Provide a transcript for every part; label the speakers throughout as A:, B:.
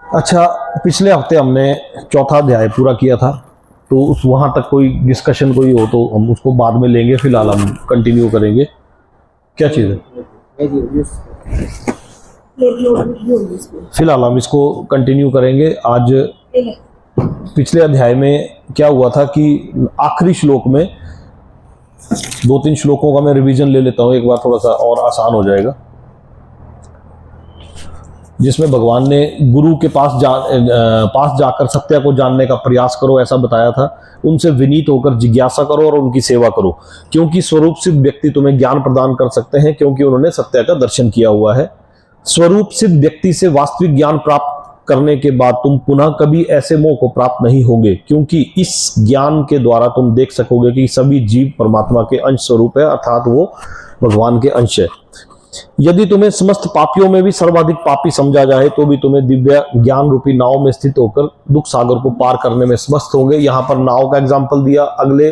A: अच्छा, पिछले हफ्ते हमने चौथा अध्याय पूरा किया था, तो उस वहाँ तक कोई डिस्कशन कोई हो तो हम उसको बाद में लेंगे, फिलहाल हम कंटिन्यू करेंगे। क्या चीज़ है? फिलहाल हम इसको कंटिन्यू करेंगे। आज पिछले अध्याय में क्या हुआ था कि आखिरी श्लोक में 2-3 श्लोकों का मैं रिवीजन ले लेता हूँ एक बार, थोड़ा सा और आसान हो जाएगा। जिसमें भगवान ने गुरु के पास जाकर सत्य को जानने का प्रयास करो, ऐसा बताया था। उनसे विनीत होकर जिज्ञासा करो और उनकी सेवा करो, क्योंकि स्वरूप सिद्ध व्यक्ति तुम्हें ज्ञान प्रदान कर सकते हैं, क्योंकि उन्होंने सत्य का दर्शन किया हुआ है। स्वरूप सिद्ध व्यक्ति से वास्तविक ज्ञान प्राप्त करने के बाद तुम पुनः कभी ऐसे मोह को प्राप्त नहीं होंगे, क्योंकि इस ज्ञान के द्वारा तुम देख सकोगे कि सभी जीव परमात्मा के अंश स्वरूप है, अर्थात वो भगवान के अंश है। यदि तुम्हें समस्त पापियों में भी सर्वाधिक पापी समझा जाए तो भी तुम्हें दिव्य ज्ञान रूपी नाव में स्थित होकर दुख सागर को पार करने में समर्थ होंगे। यहाँ पर नाव का एग्जाम्पल दिया, अगले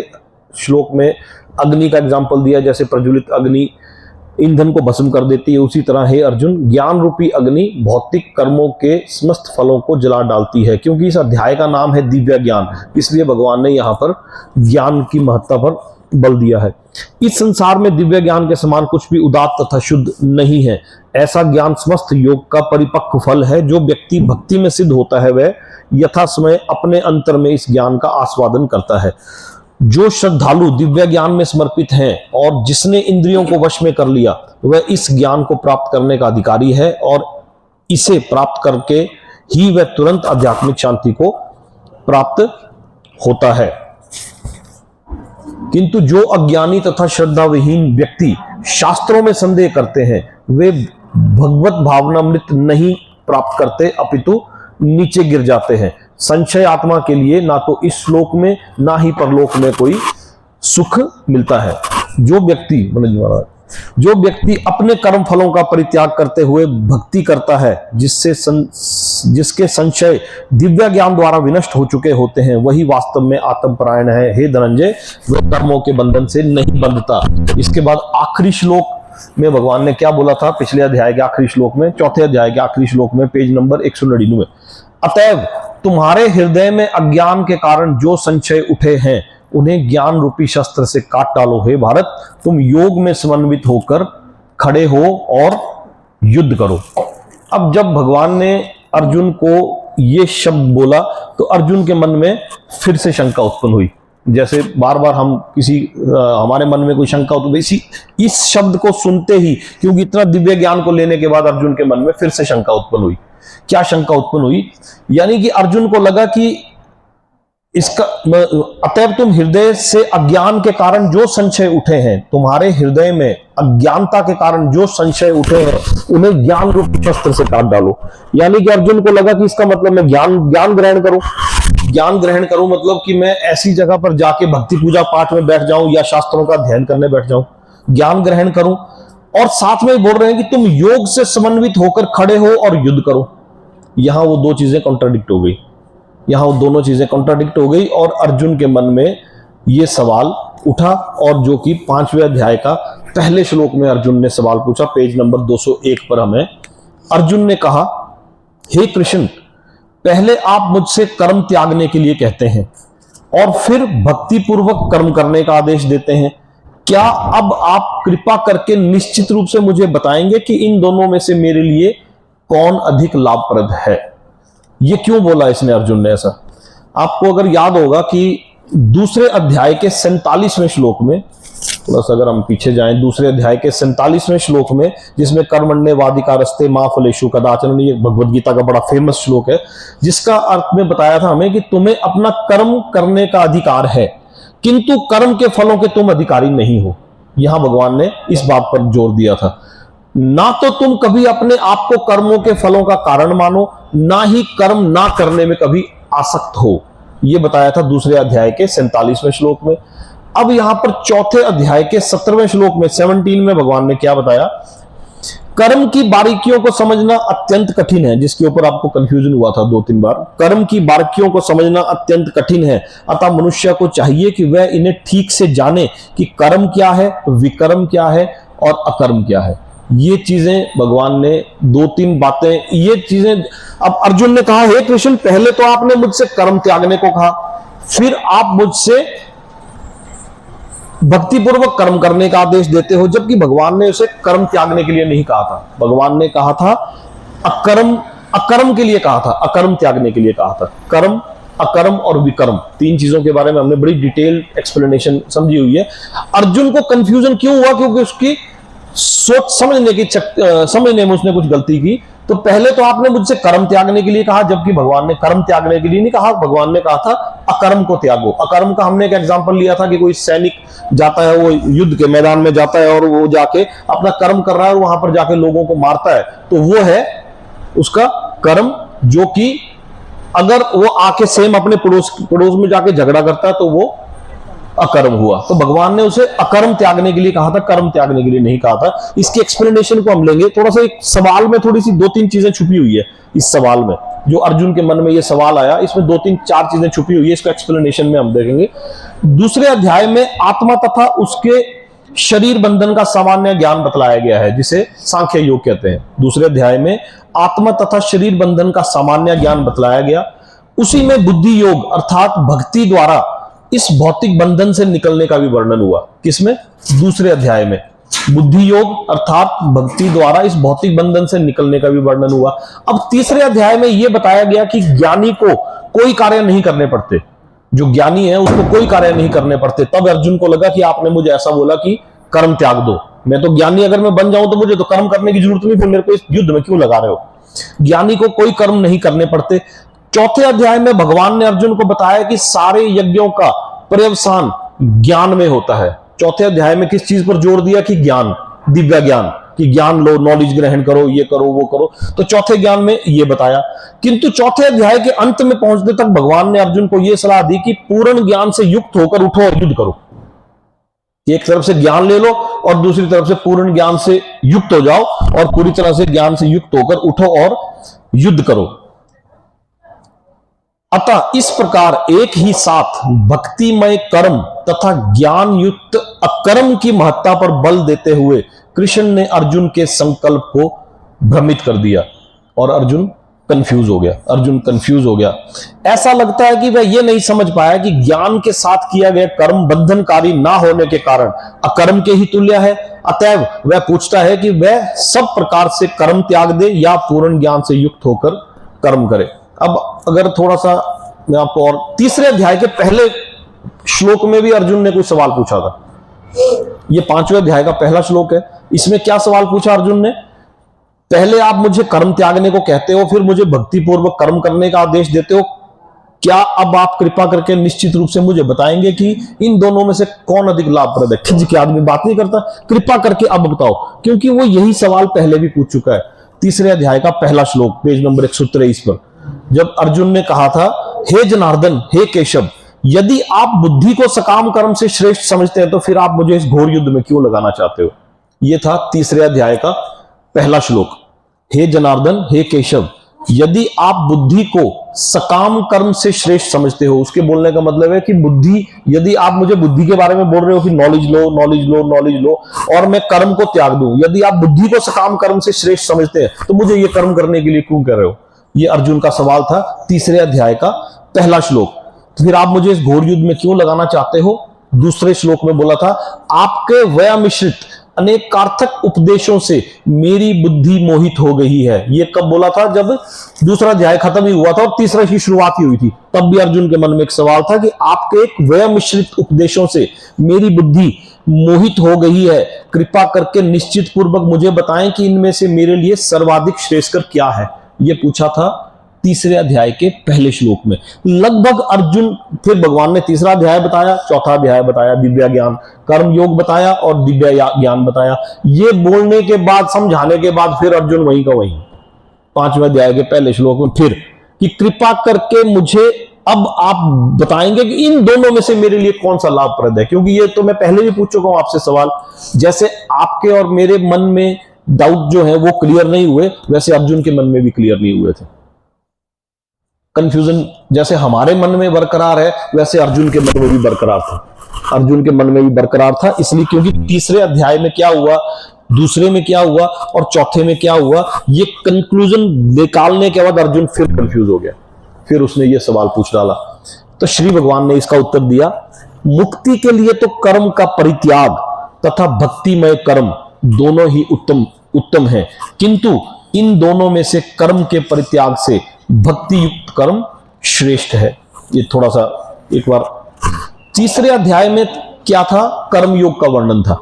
A: श्लोक में अग्नि का एग्जाम्पल दिया। जैसे प्रज्वलित अग्नि ईंधन को भस्म कर देती है, उसी तरह हे अर्जुन, ज्ञान रूपी अग्नि भौतिक कर्मों के समस्त फलों को जला डालती है। क्योंकि इस अध्याय का नाम है दिव्य ज्ञान, इसलिए भगवान ने यहाँ पर ज्ञान की महत्ता पर बल दिया है। इस संसार में दिव्य ज्ञान के समान कुछ भी उदात्त तथा शुद्ध नहीं है। ऐसा ज्ञान समस्त योग का परिपक्व फल है। जो व्यक्ति भक्ति में सिद्ध होता है वह यथा समय अपने अंतर में इस ज्ञान का आस्वादन करता है। जो श्रद्धालु दिव्य ज्ञान में समर्पित हैं और जिसने इंद्रियों को वश में कर लिया, वह इस ज्ञान को प्राप्त करने का अधिकारी है, और इसे प्राप्त करके ही वह तुरंत आध्यात्मिक शांति को प्राप्त होता है। किंतु जो अज्ञानी तथा श्रद्धा विहीन व्यक्ति शास्त्रों में संदेह करते हैं, वे भगवत भावनामृत नहीं प्राप्त करते, अपितु नीचे गिर जाते हैं। संशय आत्मा के लिए ना तो इस श्लोक में ना ही परलोक में कोई सुख मिलता है। जो व्यक्ति अपने कर्म फलों का परित्याग करते हुए भक्ति करता है, जिसके संशय दिव्य ज्ञान द्वारा विनष्ट हो चुके होते हैं, वही वास्तव में आत्मपरायण है। हे धनंजय, वह कर्मों के बंधन से नहीं बंधता। इसके बाद आखिरी श्लोक में भगवान ने क्या बोला था? पिछले अध्याय के आखिरी श्लोक में, चौथे अध्याय के आखिरी श्लोक में, पेज नंबर 199, अतएव तुम्हारे हृदय में अज्ञान के कारण जो संशय उठे हैं, उन्हें ज्ञान रूपी शस्त्र से काट डालो। हे भारत, तुम योग में समन्वित होकर खड़े हो और युद्ध करो। अब जब भगवान ने अर्जुन को ये शब्द बोला तो अर्जुन के मन में फिर से शंका उत्पन्न हुई। जैसे बार बार हम हमारे मन में कोई शंका होती है, इस शब्द को सुनते ही, क्योंकि इतना दिव्य ज्ञान को लेने के बाद अर्जुन के मन में फिर से शंका उत्पन्न हुई। क्या शंका उत्पन्न हुई? यानी कि अर्जुन को लगा कि इसका अतएव तुम हृदय से अज्ञान के कारण जो संशय उठे हैं, तुम्हारे हृदय में अज्ञानता के कारण जो संशय उठे हैं, उन्हें ज्ञान रूपी शस्त्र से काट डालो। यानी कि अर्जुन को लगा कि इसका मतलब मैं ज्ञान ग्रहण करूं। ज्ञान ग्रहण करूं मतलब कि मैं ऐसी जगह पर जाके भक्ति पूजा पाठ में बैठ जाऊं या शास्त्रों का अध्ययन करने बैठ जाऊं, ज्ञान ग्रहण करूं। और साथ में बोल रहे हैं कि तुम योग से समन्वित होकर खड़े हो और युद्ध करो। यहां वो दो चीजें कॉन्ट्राडिक्ट हो गई, और अर्जुन के मन में ये सवाल उठा, और जो कि 5वें अध्याय का पहले श्लोक में अर्जुन ने सवाल पूछा। पेज नंबर 201 पर हमें अर्जुन ने कहा, हे कृष्ण, पहले आप मुझसे कर्म त्यागने के लिए कहते हैं और फिर भक्ति पूर्वक कर्म करने का आदेश देते हैं। क्या अब आप कृपा करके निश्चित रूप से मुझे बताएंगे कि इन दोनों में से मेरे लिए कौन अधिक लाभप्रद है? ये क्यों बोला इसने, अर्जुन ने ऐसा? आपको अगर याद होगा कि दूसरे अध्याय के 47वें श्लोक में, थोड़ा सा अगर हम पीछे जाएं, दूसरे अध्याय के 47वें श्लोक में, जिसमें कर्मण्येवाधिकारस्ते मा फलेषु कदाचन, ये भगवद गीता का बड़ा फेमस श्लोक है, जिसका अर्थ में बताया था हमें कि तुम्हें अपना कर्म करने का अधिकार है, किंतु कर्म के फलों के तुम अधिकारी नहीं हो। यहां भगवान ने इस बात पर जोर दिया था। ना तो तुम कभी अपने आप को कर्मों के फलों का कारण मानो, ना ही कर्म ना करने में कभी आसक्त हो। यह बताया था दूसरे अध्याय के 47वें श्लोक में। अब यहां पर चौथे अध्याय के 17वें श्लोक में 17 में भगवान ने क्या बताया? कर्म की बारीकियों को समझना अत्यंत कठिन है, जिसके ऊपर आपको कंफ्यूजन हुआ था 2-3 बार। कर्म की बारीकियों को समझना अत्यंत कठिन है, अतः मनुष्य को चाहिए कि वह इन्हें ठीक से जाने कि कर्म क्या है, विकर्म क्या है और अकर्म क्या है। ये चीजें भगवान ने दो तीन बातें, ये चीजें, अब अर्जुन ने कहा हे कृष्ण, पहले तो आपने मुझसे कर्म त्यागने को कहा, फिर आप मुझसे भक्तिपूर्वक कर्म करने का आदेश देते हो, जबकि भगवान ने उसे कर्म त्यागने के लिए नहीं कहा था। भगवान ने कहा था अकर्म, अकर्म के लिए कहा था, अकर्म त्यागने के लिए कहा था। कर्म, अकर्म और विकर्म, तीन चीजों के बारे में हमने बड़ी डिटेल एक्सप्लेनेशन समझी हुई है। अर्जुन को कंफ्यूजन क्यों हुआ? क्योंकि उसकी सोच समझने में उसने कुछ गलती की। तो पहले तो आपने मुझसे कर्म त्यागने के लिए कहा, जबकि भगवान ने कर्म त्यागने के लिए नहीं कहा, भगवान ने कहा था अकर्म को त्यागो। अकर्म का हमने एक एग्जांपल लिया था कि कोई सैनिक जाता है, वो युद्ध के मैदान में जाता है और वो जाके अपना कर्म कर रहा है और वहां पर जाके लोगों को मारता है, तो वो है उसका कर्म, जो कि अगर वो आके सेम अपने पड़ोस में जाके झगड़ा करता है तो वो अकर्म हुआ। तो भगवान ने उसे अकर्म त्यागने के लिए कहा था, कर्म त्यागने के लिए नहीं कहा था। इसकी एक्सप्लेनेशन को हम लेंगे थोड़ा सा। एक सवाल में थोड़ी सी दो तीन चीजें छुपी हुई है इस सवाल में, जो अर्जुन के मन में ये सवाल आया, इसमें दो तीन चार चीजें छुपी हुई है। इसका एक्सप्लेनेशन में हम देखेंगे। दूसरे अध्याय में आत्मा तथा उसके शरीर बंधन का सामान्य ज्ञान बतलाया गया है, जिसे सांख्य योग कहते हैं। दूसरे अध्याय में आत्मा तथा शरीर बंधन का सामान्य ज्ञान बतलाया गया। उसी में बुद्धि योग अर्थात भक्ति द्वारा इस भौतिक बंधन से निकलने का भी वर्णन हुआ। किसमें? दूसरे अध्याय में बुद्धि योग अर्थात भक्ति द्वारा इस भौतिक बंधन से निकलने का भी वर्णन हुआ। अब तीसरे अध्याय में यह बताया गया कि ज्ञानी को कोई कार्य नहीं करने पड़ते, जो ज्ञानी है उसको कोई कार्य नहीं करने पड़ते। तब अर्जुन को लगा कि आपने मुझे ऐसा बोला कि कर्म त्याग दो, मैं तो ज्ञानी अगर मैं बन जाऊं तो मुझे तो कर्म करने की जरूरत नहीं, फिर मेरे को इस युद्ध में क्यों लगा रहे हो? ज्ञानी को कोई कर्म नहीं करने पड़ते। चौथे अध्याय में भगवान ने अर्जुन को बताया कि सारे यज्ञों का पर्यवसान ज्ञान में होता है। चौथे अध्याय में किस चीज पर जोर दिया? कि ज्ञान, दिव्य ज्ञान, कि ज्ञान लो, नॉलेज ग्रहण करो, ये करो वो करो। तो चौथे ज्ञान में ये बताया। किंतु चौथे अध्याय के अंत में पहुंचने तक भगवान ने अर्जुन को यह सलाह दी कि पूर्ण ज्ञान से युक्त होकर उठो और युद्ध करो। एक तरफ से ज्ञान ले लो और दूसरी तरफ से पूर्ण ज्ञान से युक्त हो जाओ और पूरी तरह से ज्ञान से युक्त होकर उठो और युद्ध करो। अतः इस प्रकार एक ही साथ भक्तिमय कर्म तथा ज्ञान युक्त अकर्म की महत्ता पर बल देते हुए कृष्ण ने अर्जुन के संकल्प को भ्रमित कर दिया और अर्जुन कंफ्यूज हो गया। ऐसा लगता है कि वह यह नहीं समझ पाया कि ज्ञान के साथ किया गया कर्म बंधनकारी ना होने के कारण अकर्म के ही तुल्य है। अतएव वह पूछता है कि वह सब प्रकार से कर्म त्याग दे या पूर्ण ज्ञान से युक्त होकर कर्म करे। अब अगर थोड़ा सा मैं आपको, और तीसरे अध्याय के पहले श्लोक में भी अर्जुन ने कुछ सवाल पूछा था। यह 5वें अध्याय का पहला श्लोक है। इसमें क्या सवाल पूछा अर्जुन ने? पहले आप मुझे कर्म त्यागने को कहते हो, फिर मुझे भक्तिपूर्वक कर्म करने का आदेश देते हो। क्या अब आप कृपा करके निश्चित रूप से मुझे बताएंगे कि इन दोनों में से कौन अधिक लाभप्रद है? खिंच के आदमी बात नहीं करता, कृपा करके अब बताओ, क्योंकि वो यही सवाल पहले भी पूछ चुका है। तीसरे अध्याय का पहला श्लोक पेज नंबर 123 पर, जब अर्जुन ने कहा था हे जनार्दन, हे केशव, यदि आप बुद्धि को सकाम कर्म से श्रेष्ठ समझते हैं तो फिर आप मुझे इस घोर युद्ध में क्यों लगाना चाहते हो? यह था तीसरे अध्याय का पहला श्लोक। हे जनार्दन, हे केशव, यदि आप बुद्धि को सकाम कर्म से श्रेष्ठ समझते हो, उसके बोलने का मतलब है कि बुद्धि, यदि आप मुझे बुद्धि के बारे में बोल रहे हो कि नॉलेज लो नॉलेज लो नॉलेज लो और मैं कर्म को त्याग दूं, यदि आप बुद्धि को सकाम कर्म से श्रेष्ठ समझते हैं तो मुझे ये कर्म करने के लिए क्यों कह रहे हो? ये अर्जुन का सवाल था, तीसरे अध्याय का पहला श्लोक। तो फिर आप मुझे इस घोर युद्ध में क्यों लगाना चाहते हो? दूसरे श्लोक में बोला था आपके वय मिश्रित अनेकार्थक उपदेशों से मेरी बुद्धि मोहित हो गई है। ये कब बोला था? जब दूसरा अध्याय खत्म ही हुआ था और तीसरा की शुरुआत ही हुई थी। तब भी अर्जुन के मन में एक सवाल था कि आपके एक वय मिश्रित उपदेशों से मेरी बुद्धि मोहित हो गई है, कृपा करके निश्चित पूर्वक मुझे बताएं कि इनमें से मेरे लिए सर्वाधिक श्रेष्ठकर क्या है। ये पूछा था तीसरे अध्याय के पहले श्लोक में। लगभग अर्जुन, फिर भगवान ने तीसरा अध्याय बताया, चौथा अध्याय बताया, दिव्य ज्ञान, कर्म योग बताया और दिव्य ज्ञान बताया। ये बोलने के बाद, समझाने के बाद फिर अर्जुन वहीं का वहीं 5वें अध्याय के पहले श्लोक में फिर कि कृपा करके मुझे अब आप बताएंगे कि इन दोनों में से मेरे लिए कौन सा लाभप्रद है। क्योंकि ये तो मैं पहले भी पूछ चुका हूं आपसे सवाल, जैसे आपके और मेरे मन में डाउट जो है वो क्लियर नहीं हुए, वैसे अर्जुन के मन में भी क्लियर नहीं हुए थे। कंफ्यूजन जैसे हमारे मन में बरकरार है, वैसे अर्जुन के मन में भी बरकरार था। अर्जुन के मन में भी बरकरार था, इसलिए क्योंकि तीसरे अध्याय में क्या हुआ दूसरे में क्या हुआ और चौथे में क्या हुआ, ये कंक्लूजन निकालने के बाद अर्जुन फिर कंफ्यूज हो गया, फिर उसने ये सवाल पूछ डाला। तो श्री भगवान ने इसका उत्तर दिया, मुक्ति के लिए तो कर्म का परित्याग तथा भक्तिमय कर्म दोनों ही उत्तम है, किंतु इन दोनों में से कर्म के परित्याग से भक्ति युक्त कर्म श्रेष्ठ है। ये थोड़ा सा एक बार, तीसरे अध्याय में क्या था, कर्म योग का वर्णन था,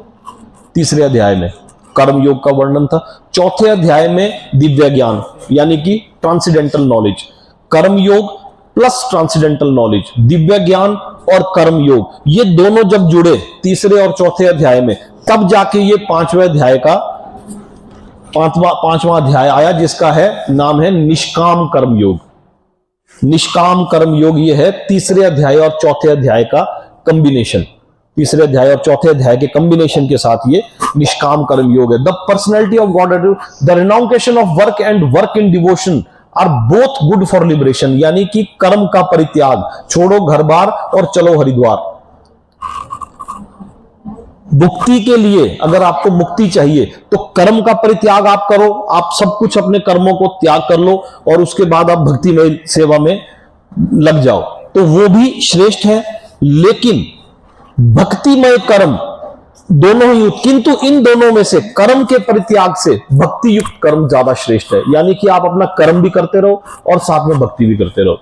A: तीसरे अध्याय में कर्म योग का वर्णन था, चौथे अध्याय में दिव्य ज्ञान यानी कि ट्रांसेंडेंटल नॉलेज, कर्म योग प्लस ट्रांसेंडेंटल नॉलेज, दिव्य ज्ञान और कर्म योग, ये दोनों जब जुड़े तीसरे और चौथे अध्याय में, तब जाके ये पांचवा अध्याय आया जिसका है नाम है निष्काम कर्म योग। निष्काम कर्म योग ये है तीसरे अध्याय और चौथे अध्याय का कंबिनेशन, तीसरे अध्याय और चौथे अध्याय के कंबिनेशन के साथ ये निष्काम कर्म योग है। The personality of God, the renunciation of work and work in devotion are both good for liberation, यानी कि कर्म का परित्याग, छोड़ो घर बार और चलो हरिद्वार। मुक्ति के लिए अगर आपको मुक्ति चाहिए तो कर्म का परित्याग आप करो, आप सब कुछ अपने कर्मों को त्याग कर लो और उसके बाद आप भक्तिमय सेवा में लग जाओ, तो वो भी श्रेष्ठ है। लेकिन भक्तिमय कर्म दोनों ही, किंतु इन दोनों में से कर्म के परित्याग से भक्ति युक्त कर्म ज्यादा श्रेष्ठ है, यानी कि आप अपना कर्म भी करते रहो और साथ में भक्ति भी करते रहो।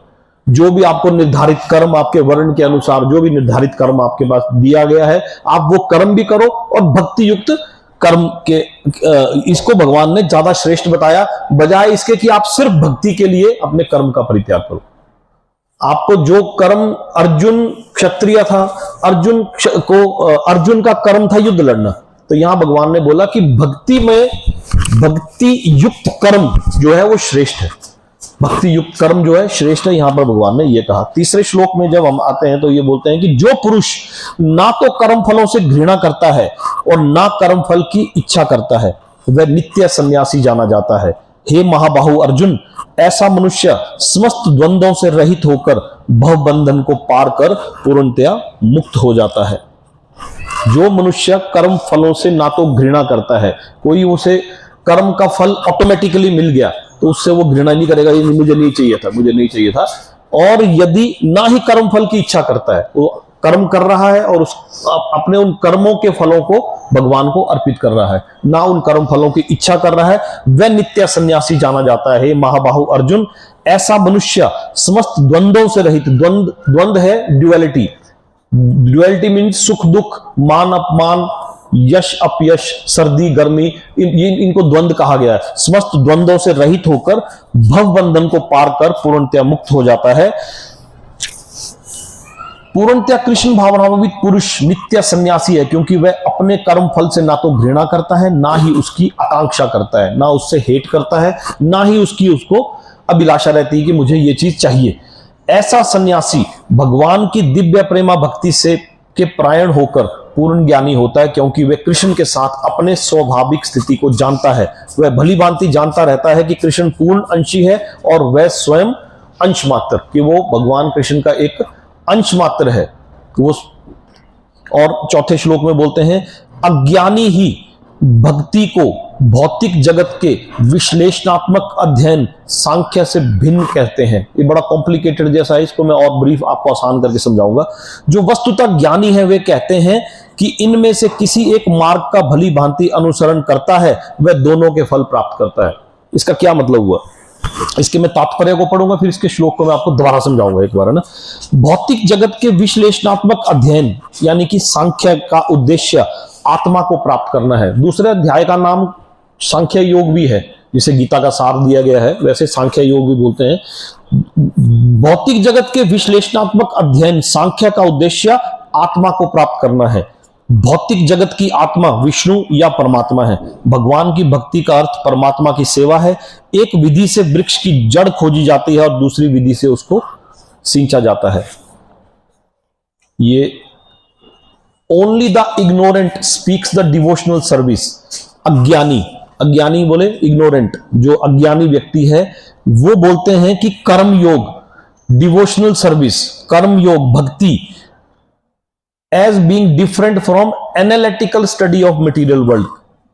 A: जो भी आपको निर्धारित कर्म, आपके वर्ण के अनुसार जो भी निर्धारित कर्म आपके पास दिया गया है, आप वो कर्म भी करो और भक्ति युक्त कर्म के, इसको भगवान ने ज्यादा श्रेष्ठ बताया, बजाय इसके कि आप सिर्फ भक्ति के लिए अपने कर्म का परित्याग करो। आपको जो कर्म, अर्जुन क्षत्रिय था, अर्जुन का कर्म था युद्ध लड़ना, तो यहां भगवान ने बोला कि भक्ति युक्त कर्म जो है वो श्रेष्ठ है, भक्ति युक्त कर्म जो है श्रेष्ठ है, यहां पर भगवान ने ये कहा। तीसरे श्लोक में जब हम आते हैं तो ये बोलते हैं कि जो पुरुष ना तो कर्म फलों से घृणा करता है और ना कर्म फल की इच्छा करता है, वह नित्य सन्यासी जाना जाता है। हे महाबाहु अर्जुन, ऐसा मनुष्य समस्त द्वंद्वों से रहित होकर भव बंधन को पार कर पूर्णतया मुक्त हो जाता है। जो मनुष्य कर्म फलों से ना तो घृणा करता है, कोई उसे कर्म का फल ऑटोमेटिकली मिल गया तो उससे वो घृणा नहीं करेगा, ये मुझे नहीं चाहिए था, मुझे नहीं चाहिए था। और यदि ना ही कर्म फल की इच्छा करता है, वो कर्म कर रहा है और अपने उन कर्मों के फलों को भगवान को अर्पित कर रहा है, ना उन कर्म फलों की इच्छा कर रहा है, वह नित्य सन्यासी जाना जाता है। महाबाहु अर्जुन, ऐसा मनुष्य समस्त द्वंद्वों से रहित, द्वंद्व है ड्युअलिटी, ड्युअलिटी मीन्स सुख दुख, मान अपमान, यश अपयश, सर्दी गर्मी, इनको द्वंद्व कहा गया है। समस्त द्वंद्वों से रहित होकर भव बंधन को पार कर पूर्णतया मुक्त हो जाता है। पूर्णतया कृष्ण भावनावित पुरुष नित्य सन्यासी है, क्योंकि वह अपने कर्म फल से ना तो घृणा करता है, ना ही उसकी आकांक्षा करता है, ना उससे हेट करता है, ना ही उसको अभिलाषा रहती है कि मुझे ये चीज चाहिए। ऐसा सन्यासी भगवान की दिव्य प्रेमा भक्ति से के प्रायण होकर पूर्ण ज्ञानी होता है, क्योंकि वह कृष्ण के साथ अपने स्वाभाविक स्थिति को जानता है। वह भली भांति जानता रहता है कि कृष्ण पूर्ण अंशी है और वह स्वयं अंश मात्र, कि वो भगवान कृष्ण का एक अंश मात्र है वो। और चौथे श्लोक में बोलते हैं, अज्ञानी ही भक्ति को भौतिक जगत के विश्लेषणात्मक अध्ययन सांख्य से भिन्न कहते हैं। ये बड़ा कॉम्प्लिकेटेड जैसा है, इसको मैं और ब्रीफ आपको आसान करके समझाऊंगा। जो वस्तुतः ज्ञानी है वे कहते हैं कि इनमें से किसी एक मार्ग का भली भांति अनुसरण करता है, वह दोनों के फल प्राप्त करता है। इसका क्या मतलब हुआ, इसके मैं तात्पर्य को पढ़ूंगा, फिर इसके श्लोक को मैं आपको दोबारा समझाऊंगा एक बार, है ना। भौतिक जगत के विश्लेषणात्मक अध्ययन यानी कि सांख्य का उद्देश्य आत्मा को प्राप्त करना है। दूसरे अध्याय का नाम सांख्य योग भी है, जिसे गीता का सार दिया गया है, वैसे सांख्य योग भी बोलते हैं। भौतिक जगत के विश्लेषणात्मक अध्ययन सांख्य का उद्देश्य आत्मा को प्राप्त करना है। भौतिक जगत की आत्मा विष्णु या परमात्मा है। भगवान की भक्ति का अर्थ परमात्मा की सेवा है। एक विधि से वृक्ष की जड़ खोजी जाती है और दूसरी विधि से उसको सींचा जाता है। ये only the ignorant speaks the devotional service. अज्ञानी बोले इग्नोरेंट, जो अज्ञानी व्यक्ति है वो बोलते हैं कि कर्म योग, डिवोशनल सर्विस, कर्म योग, भक्ति as being different from analytical study of material world,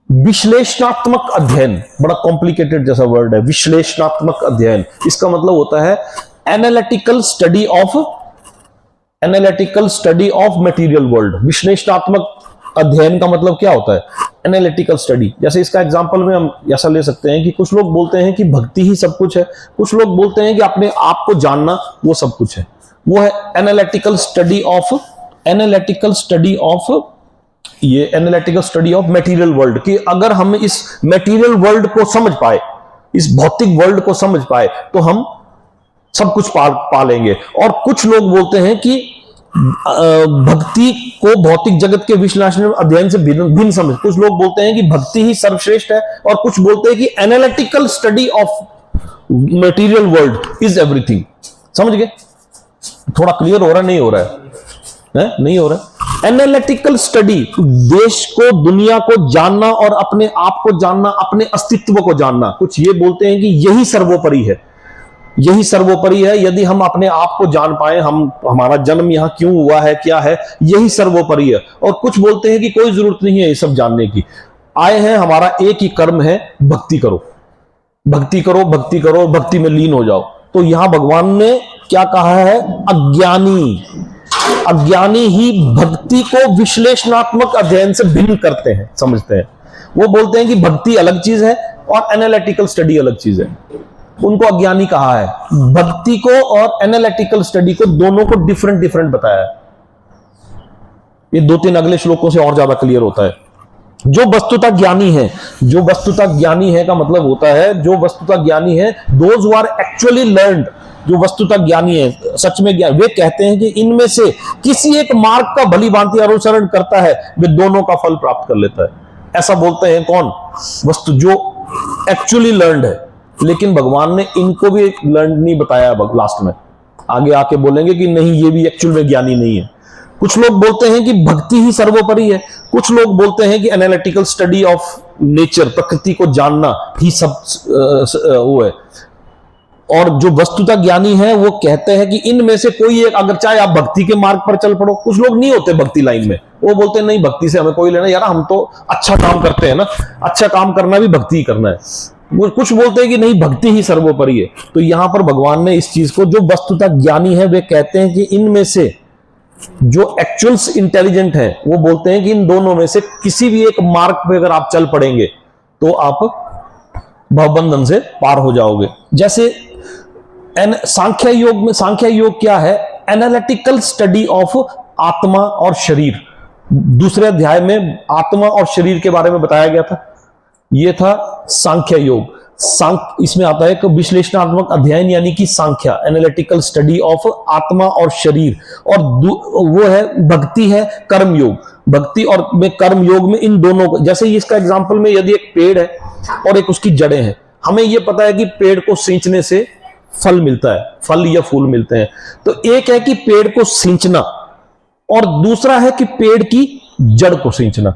A: विश्लेषणात्मक अध्ययन, बड़ा कॉम्प्लिकेटेड जैसा वर्ड है विश्लेषणात्मक अध्ययन। इसका मतलब होता है analytical study of material world. विश्लेषणात्मक अध्ययन का मतलब क्या होता है? Analytical study. जैसे इसका एग्जांपल में हम ऐसा ले सकते हैं कि कुछ लोग बोलते हैं कि भक्ति ही सब कुछ है, कुछ लोग बोलते हैं कि अपने आप को जानना वो सब कुछ है। वो है analytical study of material world, कि अगर हम इस मटेरियल वर्ल्ड को समझ पाए, इस भौतिक वर्ल्ड को समझ पाए, तो हम सब कुछ पा लेंगे। और कुछ लोग बोलते हैं कि भक्ति को भौतिक जगत के विश्लेषण अध्ययन से भिन्न समझ। कुछ लोग बोलते हैं कि भक्ति ही सर्वश्रेष्ठ है, और कुछ बोलते हैं कि analytical study of material world is everything. समझ गए? थोड़ा क्लियर हो रहा नहीं हो रहा है? नहीं हो रहा। एनालिटिकल स्टडी देश को, दुनिया को जानना और अपने आप को जानना, अपने अस्तित्व को जानना। कुछ ये बोलते हैं कि यही सर्वोपरि है, यही सर्वोपरि है। यदि हम अपने आप को जान पाए, हमारा जन्म यहां क्यों हुआ है, क्या है, यही सर्वोपरि है। और कुछ बोलते हैं कि कोई जरूरत नहीं है ये सब जानने की, आए हैं, हमारा एक ही कर्म है, भक्ति करो, भक्ति करो, भक्ति करो, भक्ति में लीन हो जाओ। तो यहां भगवान ने क्या कहा है? अज्ञानी ही भक्ति को विश्लेषणात्मक अध्ययन से भिन्न करते हैं, समझते हैं। वो बोलते हैं कि भक्ति अलग चीज है और एनालिटिकल स्टडी अलग चीज है। उनको अज्ञानी कहा है। भक्ति को और एनालिटिकल स्टडी को, दोनों को डिफरेंट बताया है। ये 2-3 अगले श्लोकों से और ज्यादा क्लियर होता है। जो वस्तुतः ज्ञानी है, जो वस्तुतः ज्ञानी है का मतलब होता है, जो वस्तुतः ज्ञानी है, those who are actually learned, जो वस्तुतः ज्ञानी है, सच में ज्ञान, वे कहते हैं कि इनमें से किसी एक मार्ग का भली भांति अनुसरण करता है, वे दोनों का फल प्राप्त कर लेता है। ऐसा बोलते हैं कौन? वस्तु जो एक्चुअली लर्न्ड है। लेकिन भगवान ने इनको भी लर्न नहीं बताया। लास्ट में आगे आके बोलेंगे कि नहीं, ये भी एक्चुअल में ज्ञानी नहीं है। कुछ लोग बोलते हैं कि भक्ति ही सर्वोपरि है, कुछ लोग बोलते हैं कि एनालिटिकल स्टडी ऑफ नेचर, प्रकृति को जानना ही सब वो है। और जो वस्तुतः ज्ञानी है वो कहते हैं कि इनमें से कोई एक, अगर चाहे आप भक्ति के मार्ग पर चल पड़ो। कुछ लोग नहीं होते भक्ति लाइन में, वो बोलते हैं नहीं, भक्ति से हमें कोई लेना, यार हम तो अच्छा काम करते हैं ना, अच्छा काम करना भी भक्ति ही करना है। वो कुछ बोलते हैं कि नहीं, भक्ति ही सर्वोपरि है। तो यहां पर भगवान ने इस चीज को, जो वस्तुतः ज्ञानी है वे कहते हैं कि इनमें से जो एक्चुअल्स इंटेलिजेंट है, वो बोलते हैं कि इन दोनों में से किसी भी एक मार्ग पे अगर आप चल पड़ेंगे तो आप भवबंधन से पार हो जाओगे। जैसे सांख्य योग में, सांख्य योग क्या है? एनालिटिकल स्टडी ऑफ आत्मा और शरीर। दूसरे अध्याय में आत्मा और शरीर के बारे में बताया गया था, ये था सांख्य योग। इसमें आता है कि विश्लेषणात्मक अध्ययन यानी कि सांख्य, एनालिटिकल स्टडी ऑफ आत्मा और शरीर। और वो है भक्ति, है कर्म योग। भक्ति और में कर्म योग में इन दोनों को, जैसे इसका एग्जांपल में, यदि एक पेड़ है और एक उसकी जड़ें हैं, हमें यह पता है कि पेड़ को सींचने से फल मिलता है, फल या फूल मिलते हैं। तो एक है कि पेड़ को सींचना, और दूसरा है कि पेड़ की जड़ को सींचना।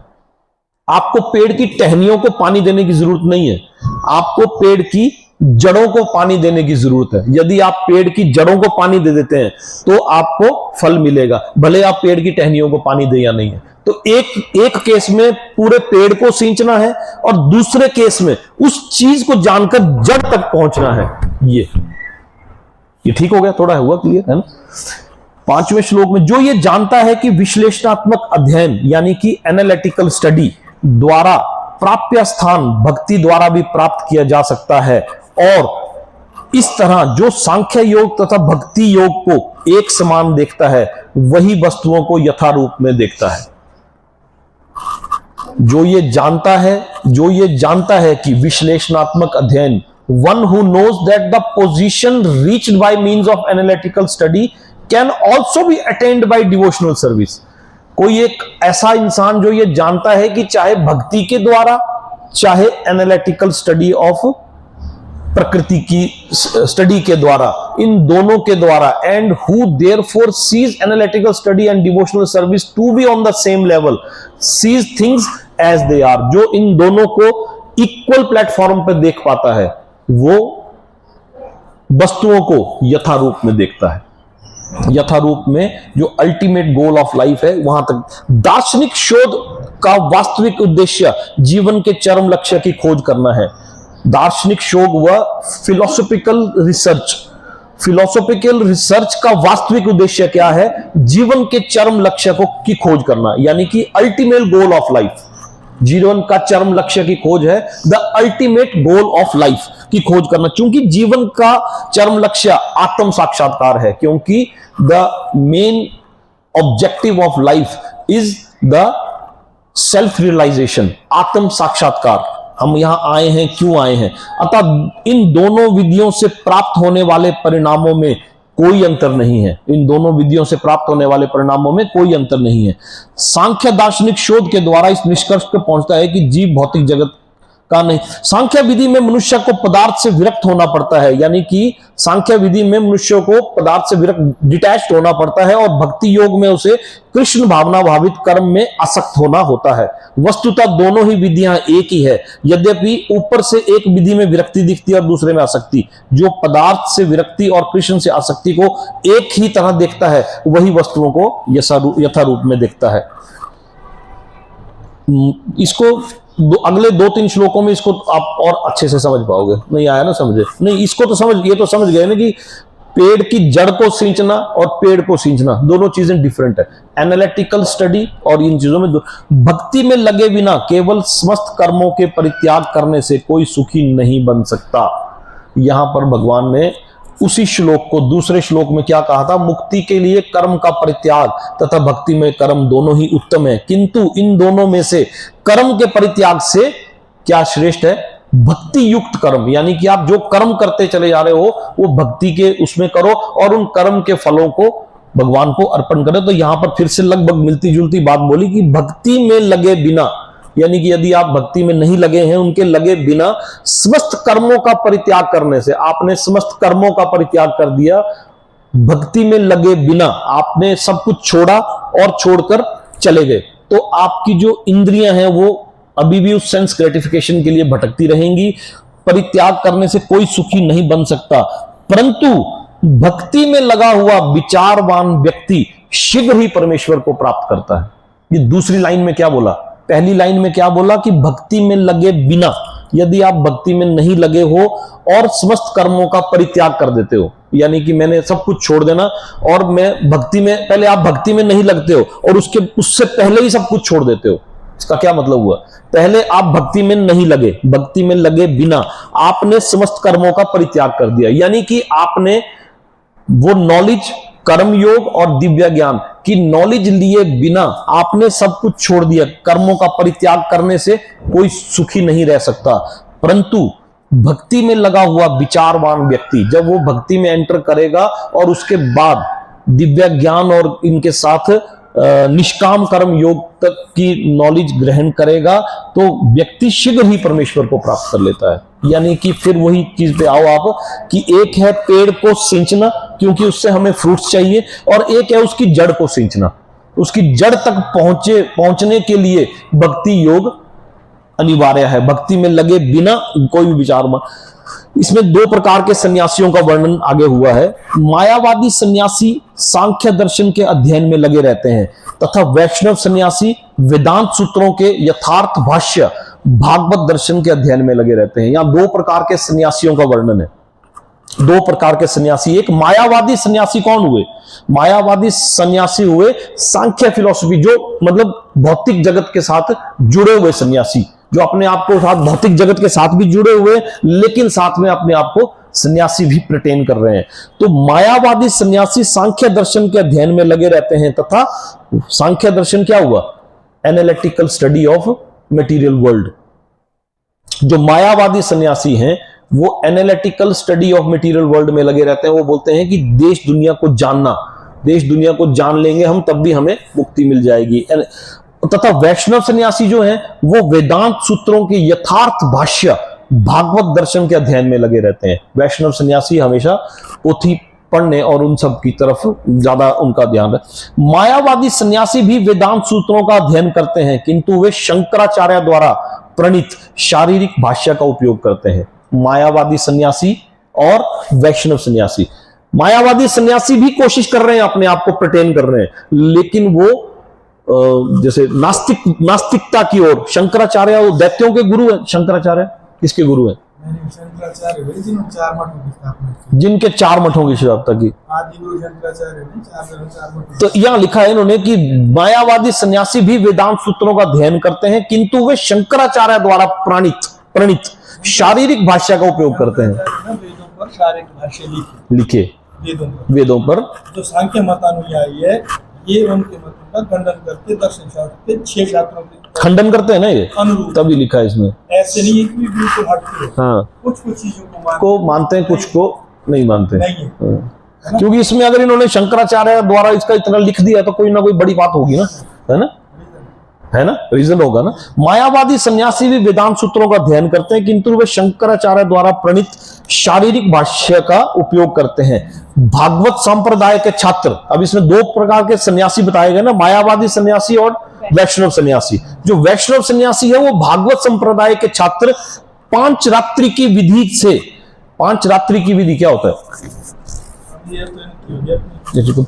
A: आपको पेड़ की टहनियों को पानी देने की जरूरत नहीं है, आपको पेड़ की जड़ों को पानी देने की जरूरत है। यदि आप पेड़ की जड़ों को पानी दे देते हैं तो आपको फल मिलेगा, भले आप पेड़ की टहनियों को पानी दे या नहीं है। तो एक केस में पूरे पेड़ को सींचना है, और दूसरे केस में उस चीज को जानकर जड़ तक पहुंचना है। ये ठीक हो गया? थोड़ा हुआ क्लियर है ना? 5वें श्लोक में, जो ये जानता है कि विश्लेषणात्मक अध्ययन यानी कि एनालिटिकल स्टडी द्वारा प्राप्य स्थान भक्ति द्वारा भी प्राप्त किया जा सकता है, और इस तरह जो सांख्य योग तथा भक्ति योग को एक समान देखता है, वही वस्तुओं को यथारूप में देखता है। जो ये जानता है कि विश्लेषणात्मक अध्ययन, one who knows that the position reached by means of analytical study can also be attained by devotional service। कोई एक ऐसा इंसान जो ये जानता है कि चाहे भक्ति के द्वारा, चाहे एनालिटिकल स्टडी ऑफ प्रकृति की स्टडी के द्वारा, इन दोनों के द्वारा, and who therefore sees analytical study and devotional service to be on the same level, sees things as they are. जो इन दोनों को इक्वल प्लेटफॉर्म पर देख पाता है, वो वस्तुओं को यथारूप में देखता है। यथारूप में जो अल्टीमेट गोल ऑफ लाइफ है, वहां तक दार्शनिक शोध का वास्तविक उद्देश्य जीवन के चरम लक्ष्य की खोज करना है। दार्शनिक शोध व फिलोसॉफिकल रिसर्च का वास्तविक उद्देश्य क्या है? जीवन के चरम लक्ष्य की खोज करना, यानी कि अल्टीमेट गोल ऑफ लाइफ। जीवन का चरम लक्ष्य की खोज है the ultimate goal of life की खोज करना, क्योंकि जीवन का चरम लक्ष्य आत्म साक्षात्कार है, क्योंकि the main objective of life is the self realisation, आत्म साक्षात्कार। हम यहां आए हैं, क्यों आए हैं? अतः इन दोनों विधियों से प्राप्त होने वाले परिणामों में कोई अंतर नहीं है। इन दोनों विधियों से प्राप्त होने वाले परिणामों में कोई अंतर नहीं है। सांख्य दार्शनिक शोध के द्वारा इस निष्कर्ष पर पहुंचता है कि जीव भौतिक जगत का नहीं। सांख्य विधि में मनुष्य को पदार्थ से विरक्त होना पड़ता है, यानी कि सांख्य विधि में मनुष्य को पदार्थ से विरक्त, डिटैच्ड होना पड़ता है, और भक्ति योग में उसे कृष्ण भावना भावित कर्म में आसक्त होना होता है। वस्तुतः दोनों ही विधियां एक ही है, यद्यपि ऊपर से एक विधि में विरक्ति दिखती है और दूसरे में आसक्ति। जो पदार्थ से विरक्ति और कृष्ण से आसक्ति को एक ही तरह देखता है, वही वस्तुओं को यथारूप में देखता है। इसको अगले 2-3 श्लोकों में इसको आप और अच्छे से समझ पाओगे। नहीं आया ना समझे? नहीं, इसको तो ये तो समझ गए ना कि पेड़ की जड़ को सींचना और पेड़ को सींचना दोनों चीजें डिफरेंट है। एनालिटिकल स्टडी और इन चीजों में भक्ति में लगे बिना केवल समस्त कर्मों के परित्याग करने से कोई सुखी नहीं बन सकता। यहां पर भगवान ने उसी श्लोक को दूसरे श्लोक में क्या कहा था? मुक्ति के लिए कर्म का परित्याग तथा भक्ति में कर्म दोनों ही उत्तम है, किंतु इन दोनों में से कर्म के परित्याग से क्या श्रेष्ठ है? भक्ति युक्त कर्म, यानी कि आप जो कर्म करते चले जा रहे हो वो भक्ति के उसमें करो और उन कर्म के फलों को भगवान को अर्पण करो। तो यहां पर फिर से लगभग मिलती जुलती बात बोली कि भक्ति में लगे बिना, यानी कि यदि आप भक्ति में नहीं लगे हैं, उनके लगे बिना समस्त कर्मों का परित्याग करने से, आपने समस्त कर्मों का परित्याग कर दिया, भक्ति में लगे बिना आपने सब कुछ छोड़ा और छोड़कर चले गए, तो आपकी जो इंद्रियां हैं वो अभी भी उस सेंस ग्रेटिफिकेशन के लिए भटकती रहेंगी। परित्याग करने से कोई सुखी नहीं बन सकता, परंतु भक्ति में लगा हुआ विचारवान व्यक्ति शीघ्र ही परमेश्वर को प्राप्त करता है। ये दूसरी लाइन में क्या बोला? पहली लाइन में क्या बोला कि भक्ति में लगे बिना, यदि आप भक्ति में नहीं लगे हो और समस्त कर्मों का परित्याग कर देते हो, यानी कि मैंने सब कुछ छोड़ देना और मैं भक्ति में, पहले आप भक्ति में नहीं लगते हो और उससे पहले ही सब कुछ छोड़ देते हो। इसका क्या मतलब हुआ? पहले आप भक्ति में नहीं लगे, भक्ति में लगे बिना आपने समस्त कर्मों का परित्याग कर दिया, यानी कि आपने वो नॉलेज, कर्म योग और दिव्य ज्ञान की नॉलेज लिए बिना आपने सब कुछ छोड़ दिया। कर्मों का परित्याग करने से कोई सुखी नहीं रह सकता, परंतु भक्ति में लगा हुआ विचारवान व्यक्ति जब वो भक्ति में एंटर करेगा और उसके बाद दिव्य ज्ञान और इनके साथ निष्काम कर्म योग तक की नॉलेज ग्रहण करेगा, तो व्यक्ति शीघ्र ही परमेश्वर को प्राप्त कर लेता है। यानी कि फिर वही चीज पे आओ आप कि एक है पेड़ को सींचना, क्योंकि उससे हमें फ्रूट्स चाहिए, और एक है उसकी जड़ को सींचना। उसकी जड़ तक पहुंचने के लिए भक्ति योग अनिवार्य है। भक्ति में लगे बिना कोई भी विचार। इसमें 2 प्रकार के सन्यासियों का वर्णन आगे हुआ है। मायावादी सन्यासी सांख्य दर्शन के अध्ययन में लगे रहते हैं तथा वैष्णव सन्यासी वेदांत सूत्रों के यथार्थ भाष्य भागवत दर्शन के अध्ययन में लगे रहते हैं। यहां 2 प्रकार के सन्यासियों का वर्णन है। 2 प्रकार के सन्यासी। एक मायावादी सन्यासी कौन हुए? मायावादी सन्यासी हुए सांख्य फिलॉसफी, जो मतलब भौतिक जगत के साथ जुड़े हुए सन्यासी, जो अपने आप को साथ भौतिक जगत के साथ भी जुड़े हुए लेकिन साथ में अपने आप को सन्यासी भी प्रिटेन कर रहे हैं। तो मायावादी सन्यासी सांख्य दर्शन के अध्ययन में लगे रहते हैं तथा सांख्य दर्शन क्या हुआ? Analytical study of material world. जो मायावादी सन्यासी हैं वो analytical study of material world में लगे रहते हैं। वो बोलते हैं कि देश दुनिया को जानना, देश दुनिया को जान लेंगे हम तब भी हमें मुक्ति मिल जाएगी। तथा वैष्णव सन्यासी जो हैं वो वेदांत सूत्रों के यथार्थ भाष्य भागवत दर्शन के अध्ययन में लगे रहते हैं। वैष्णव सन्यासी हमेशा पोथी पढ़ने और उन सब की तरफ ज्यादा उनका ध्यान है। मायावादी सन्यासी भी वेदांत सूत्रों का अध्ययन करते हैं, किंतु वे शंकराचार्य द्वारा प्रणीत शारीरिक भाष्य का उपयोग करते हैं। मायावादी सन्यासी और वैष्णव सन्यासी, मायावादी सन्यासी भी कोशिश कर रहे हैं, अपने आप को प्रिटेन कर रहे हैं, लेकिन वो जैसे नास्तिकता की ओर। शंकराचार्य वो दैत्यों के गुरु हैं। शंकराचार्य किसके गुरु हैं?
B: शंकराचार्य भाई जिन्होंने 4 मठों की स्थापना की,
A: जिनके 4 मठों की स्थापना की।
B: आदि गुरु शंकराचार्य ने 4 मठ।
A: तो यहाँ लिखा है इन्होंने कि मायावादी सन्यासी भी वेदांत सूत्रों का अध्ययन करते हैं, किंतु वे शंकराचार्य द्वारा प्रणीत शारीरिक भाषा का उपयोग करते हैं।
B: वेदों पर शारीरिक भाष्य
A: लिखे वेदों पर
B: जो सांख्य मतानुयायी है ये उनके मतों का खंडन करते, दर्शन शास्त्र के 6 शास्त्रों के
A: खंडन करते हैं ना, ये
B: अनुरूप
A: तभी लिखा है इसमें।
B: ऐसे नहीं कि बिल्कुल हटके।
A: हाँ,
B: कुछ चीजों
A: को मानते हैं, कुछ को नहीं मानते।
B: नहीं है।
A: हाँ। क्योंकि इसमें अगर इन्होंने शंकराचार्य द्वारा इसका इतना लिख दिया तो कोई ना कोई बड़ी बात होगी ना, है ना, रीजन होगा ना। मायावादी सन्यासी भी वेदांत सूत्रों का अध्ययन करते हैं, किंतु वे शंकराचार्य द्वारा प्रणीत शारीरिक भाष्य का उपयोग करते हैं। भागवत संप्रदाय के छात्र, अब इसमें 2 प्रकार के सन्यासी बताए गए ना, मायावादी सन्यासी और वैष्णव सन्यासी। जो वैष्णव सन्यासी है वो भागवत संप्रदाय के छात्र 5 रात्रि की विधि से, 5 रात्रि की विधि क्या होता है?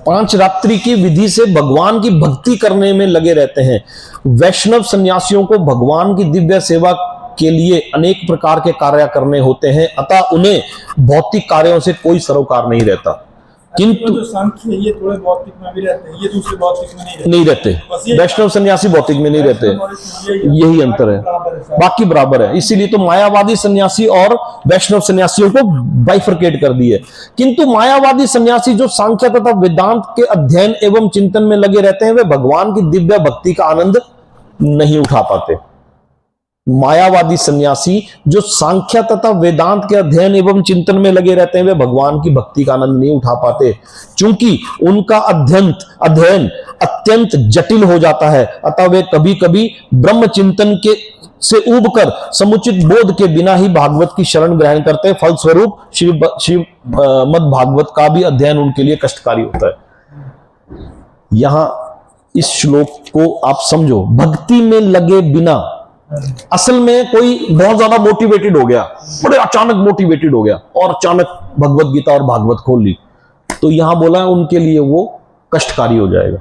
A: 5 रात्रि की विधि से भगवान की भक्ति करने में लगे रहते हैं। वैष्णव सन्यासियों को भगवान की दिव्य सेवा के लिए अनेक प्रकार के कार्य करने होते हैं, अतः उन्हें भौतिक कार्यों से कोई सरोकार नहीं रहता। किंतु
B: जो सांख्य है ये थोड़े भौतिक में भी रहते हैं, ये दूसरे भौतिक में
A: नहीं रहते। वैष्णव सन्यासी भौतिक में नहीं रहते, यही अंतर है, बाकी बराबर है। इसीलिए तो मायावादी सन्यासी और वैष्णव सन्यासियों को बाइफरकेट कर दिए। किंतु मायावादी सन्यासी जो सांख्य तथा वेदांत के अध्ययन एवं चिंतन में लगे रहते हैं, वे भगवान की दिव्य भक्ति का आनंद नहीं उठा पाते। मायावादी सन्यासी जो सांख्य तथा वेदांत के अध्ययन एवं चिंतन में लगे रहते हैं, वे भगवान की भक्ति का आनंद नहीं उठा पाते, क्योंकि उनका अध्ययन अत्यंत जटिल हो जाता है। अतः वे कभी कभी ब्रह्म चिंतन के से उबकर समुचित बोध के बिना ही भागवत की शरण ग्रहण करते हैं। फलस्वरूप श्रीमद् भागवत का भी अध्ययन उनके लिए कष्टकारी होता है। यहां इस श्लोक को आप समझो, भक्ति में लगे बिना। असल में कोई बहुत ज्यादा मोटिवेटेड हो गया, बड़े अचानक मोटिवेटेड हो गया और अचानक भगवत गीता और भागवत खोल ली, तो यहां बोला है उनके लिए वो कष्टकारी हो जाएगा।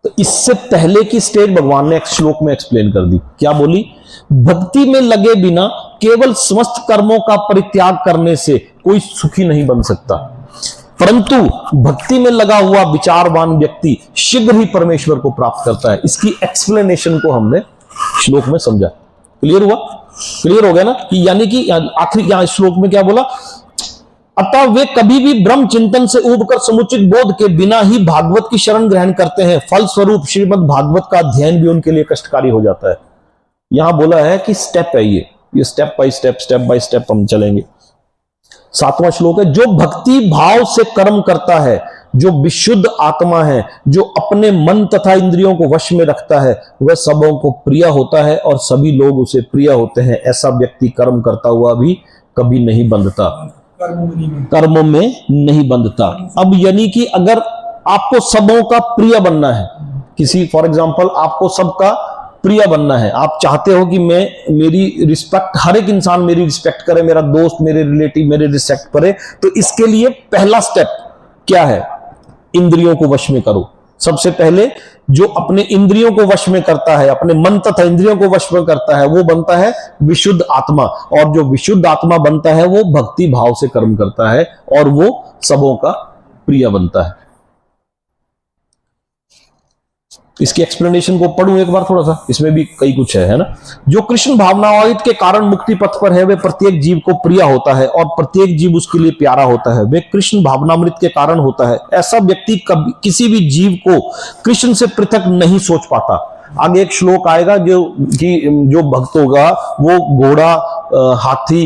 A: तो इससे पहले की स्टेज भगवान ने श्लोक में एक्सप्लेन कर दी। क्या बोली? भक्ति में लगे बिना केवल समस्त कर्मों का परित्याग करने से कोई सुखी नहीं बन सकता, परंतु भक्ति में लगा हुआ विचारवान व्यक्ति शीघ्र ही परमेश्वर को प्राप्त करता है। इसकी एक्सप्लेनेशन को हमने श्लोक में समझा। क्लियर हुआ? क्लियर हो गया ना कि यानी कि आखिरी यहां श्लोक में क्या बोला? अतः वे कभी भी ब्रह्म चिंतन से उबकर समुचित बोध के बिना ही भागवत की शरण ग्रहण करते हैं। फलस्वरूप श्रीमद् भागवत का अध्ययन भी उनके लिए कष्टकारी हो जाता है। यहां बोला है कि स्टेप है ये स्टेप बाय स्टेप हम चलेंगे। 7वां श्लोक है, जो भक्ति भाव से कर्म करता है, जो विशुद्ध आत्मा है, जो अपने मन तथा इंद्रियों को वश में रखता है, वह सबों को प्रिय होता है और सभी लोग उसे प्रिय होते हैं। ऐसा व्यक्ति कर्म करता हुआ भी कभी नहीं बंधता, कर्मों में नहीं बंधता। अब यानी कि अगर आपको सबों का प्रिय बनना है, किसी फॉर एग्जांपल आपको सबका प्रिय बनना है, आप चाहते हो कि मेरी रिस्पेक्ट, हर एक इंसान मेरी रिस्पेक्ट करे, मेरा दोस्त, मेरे रिलेटिव मेरे रिस्पेक्ट करे, तो इसके लिए पहला स्टेप क्या है? इंद्रियों को वश में करो। सबसे पहले जो अपने इंद्रियों को वश में करता है, अपने मन तथा इंद्रियों को वश में करता है, वो बनता है विशुद्ध आत्मा, और जो विशुद्ध आत्मा बनता है वो भक्ति भाव से कर्म करता है और वो सबों का प्रिय बनता है। इसकी एक्सप्लेनेशन को पढ़ूं एक बार थोड़ा सा, इसमें भी कई कुछ है ना। जो कृष्ण भावनामृत के कारण मुक्ति पथ पर है, वे प्रत्येक जीव को प्रिय होता है और प्रत्येक जीव उसके लिए प्यारा होता है। वे कृष्ण भावनामृत के कारण होता है। ऐसा व्यक्ति कभी किसी भी जीव को कृष्ण से पृथक नहीं सोच पाता। आगे एक श्लोक आएगा जो भक्त होगा वो घोड़ा, हाथी,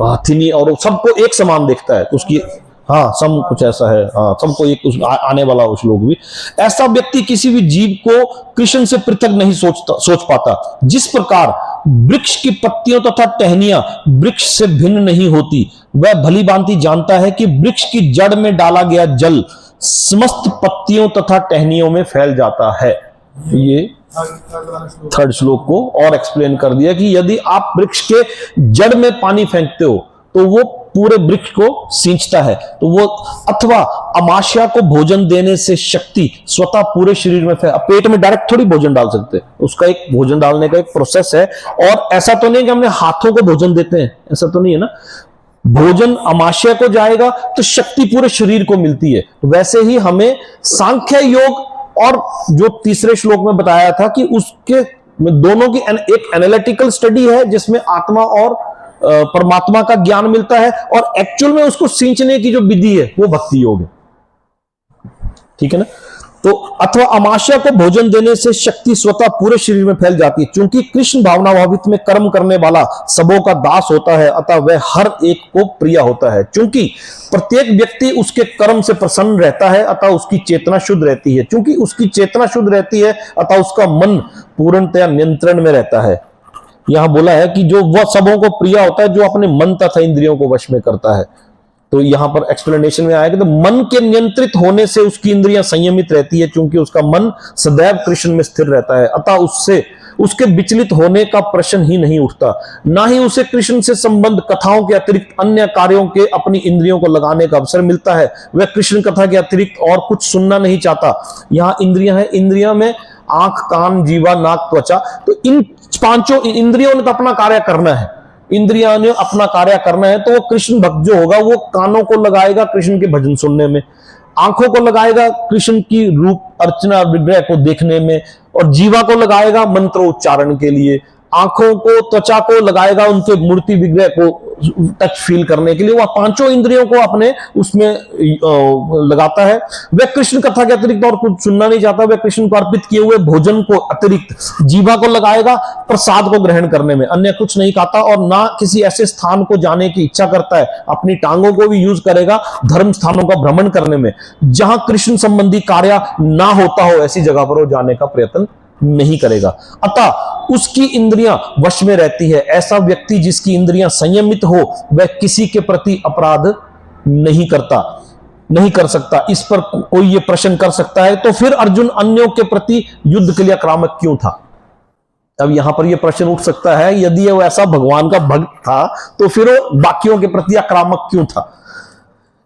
A: हाथिनी और सबको एक समान देखता है, तो उसकी सब कुछ ऐसा है, सबको एक आने वाला श्लोक भी। ऐसा व्यक्ति किसी भी जीव को कृष्ण से पृथक नहीं सोच पाता। जिस प्रकार वृक्ष की पत्तियों तथा टहनियां वृक्ष से भिन्न नहीं होती, वह भली भांति जानता है कि वृक्ष की जड़ में डाला गया जल समस्त पत्तियों तथा टहनियों में फैल जाता है। ये 3rd श्लोक को और एक्सप्लेन कर दिया कि यदि आप वृक्ष के जड़ में पानी फेंकते हो तो वो पूरे वृक्ष को सींचता है। तो वो अथवा अमाशया को भोजन देने से शक्ति स्वतः पूरे शरीर में फैल। पेट में डायरेक्ट थोड़ी भोजन डाल सकते, उसका एक भोजन डालने का एक प्रोसेस है। और ऐसा तो नहीं कि हमने हाथों को भोजन देते हैं, ऐसा तो नहीं है ना। भोजन अमाशय को जाएगा तो शक्ति पूरे शरीर को मिलती है। वैसे ही हमें सांख्य योग और जो तीसरे श्लोक में बताया था कि उसके दोनों की एक एनालिटिकल स्टडी है जिसमें आत्मा और परमात्मा का ज्ञान मिलता है, और एक्चुअल में उसको सींचने की जो विधि है वो भक्ति योग है। ठीक है ना। तो अथवा अमाशय को भोजन देने से शक्ति स्वतः पूरे शरीर में फैल जाती है। क्योंकि कृष्ण भावना भावित में कर्म करने वाला सबों का दास होता है, अतः वह हर एक को प्रिय होता है। क्योंकि प्रत्येक व्यक्ति उसके कर्म से प्रसन्न रहता है, अतः उसकी चेतना शुद्ध रहती है। क्योंकि उसकी चेतना शुद्ध रहती है, अतः उसका मन पूर्णतया नियंत्रण में रहता है। यहां बोला है कि जो वह सबों को प्रिय होता है जो अपने मन तथा इंद्रियों को वश में करता है। तो यहां पर एक्सप्लेनेशन में आएगा, तो मन के नियंत्रित होने से उसकी इंद्रियां संयमित रहती है, क्योंकि उसका मन सदैव कृष्ण में स्थिर रहता है। अतः उससे उसके विचलित होने का प्रश्न ही नहीं उठता। ना ही उसे कृष्ण से संबंध कथाओं के अतिरिक्त अन्य कार्यों के अपनी इंद्रियों को लगाने का अवसर मिलता है। वह कृष्ण कथा के अतिरिक्त और कुछ सुनना नहीं चाहता। यहां इंद्रियां हैं, इंद्रियों में आंख, कान, जीवा, नाक, त्वचा, तो इन पांचों इंद्रियों ने तो अपना कार्य करना है। इंद्रिया ने अपना कार्य करना है, तो वो कृष्ण भक्त जो होगा वो कानों को लगाएगा कृष्ण के भजन सुनने में, आंखों को लगाएगा कृष्ण की रूप अर्चना विग्रह को देखने में, और जीवा को लगाएगा मंत्र उच्चारण के लिए, आंखों को, त्वचा को लगाएगा उनके मूर्ति विग्रह को टच फील करने के लिए। वह पांचों इंद्रियों को अपने उसमें लगाता है। वह कृष्ण कथा के अतिरिक्त और कुछ सुनना नहीं चाहता। वह कृष्ण को अर्पित किए हुए भोजन को अतिरिक्त जीवा को लगाएगा प्रसाद को ग्रहण करने में, अन्य कुछ नहीं खाता, और ना किसी ऐसे स्थान को जाने की इच्छा करता है। अपनी टांगों को भी यूज करेगा धर्म स्थानों का भ्रमण करने में। जहां कृष्ण संबंधी कार्य ना होता हो ऐसी जगह पर वो जाने का प्रयत्न नहीं करेगा। अतः उसकी इंद्रियां वश में रहती है। ऐसा व्यक्ति जिसकी इंद्रियां संयमित हो वह किसी के प्रति अपराध नहीं कर सकता। इस पर कोई ये प्रश्न कर सकता है, तो फिर अर्जुन अन्यों के प्रति युद्ध के लिए आक्रामक क्यों था? अब यहां पर यह प्रश्न उठ सकता है, यदि वो ऐसा भगवान का भक्त था तो फिर वो बाकियों के प्रति आक्रामक क्यों था?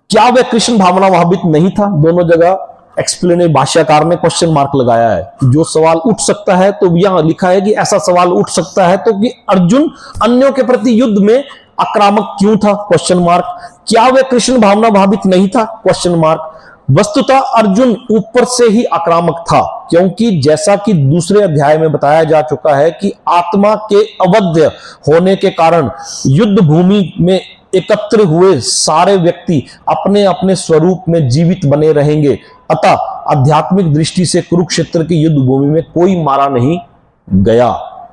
A: क्या वह कृष्ण भावना भावित नहीं था? दोनों जगह एक्सप्लेन भाष्यकार ने क्वेश्चन मार्क लगाया है। जो सवाल उठ सकता है, तो यहां लिखा है कि ऐसा सवाल उठ सकता है तो कि अर्जुन अन्यों के प्रति युद्ध में आक्रामक क्यों था? Question mark. क्या वह कृष्ण भावना भावित नहीं था? Question mark. वस्तुतः अर्जुन ऊपर से ही आक्रामक था, क्योंकि जैसा कि दूसरे अध्याय में बताया जा चुका है कि आत्मा के अवध्य होने के कारण युद्ध भूमि में एकत्र हुए सारे व्यक्ति अपने अपने स्वरूप में जीवित बने रहेंगे। अतः आध्यात्मिक दृष्टि से कुरुक्षेत्र की युद्ध भूमि में कोई मारा नहीं गया।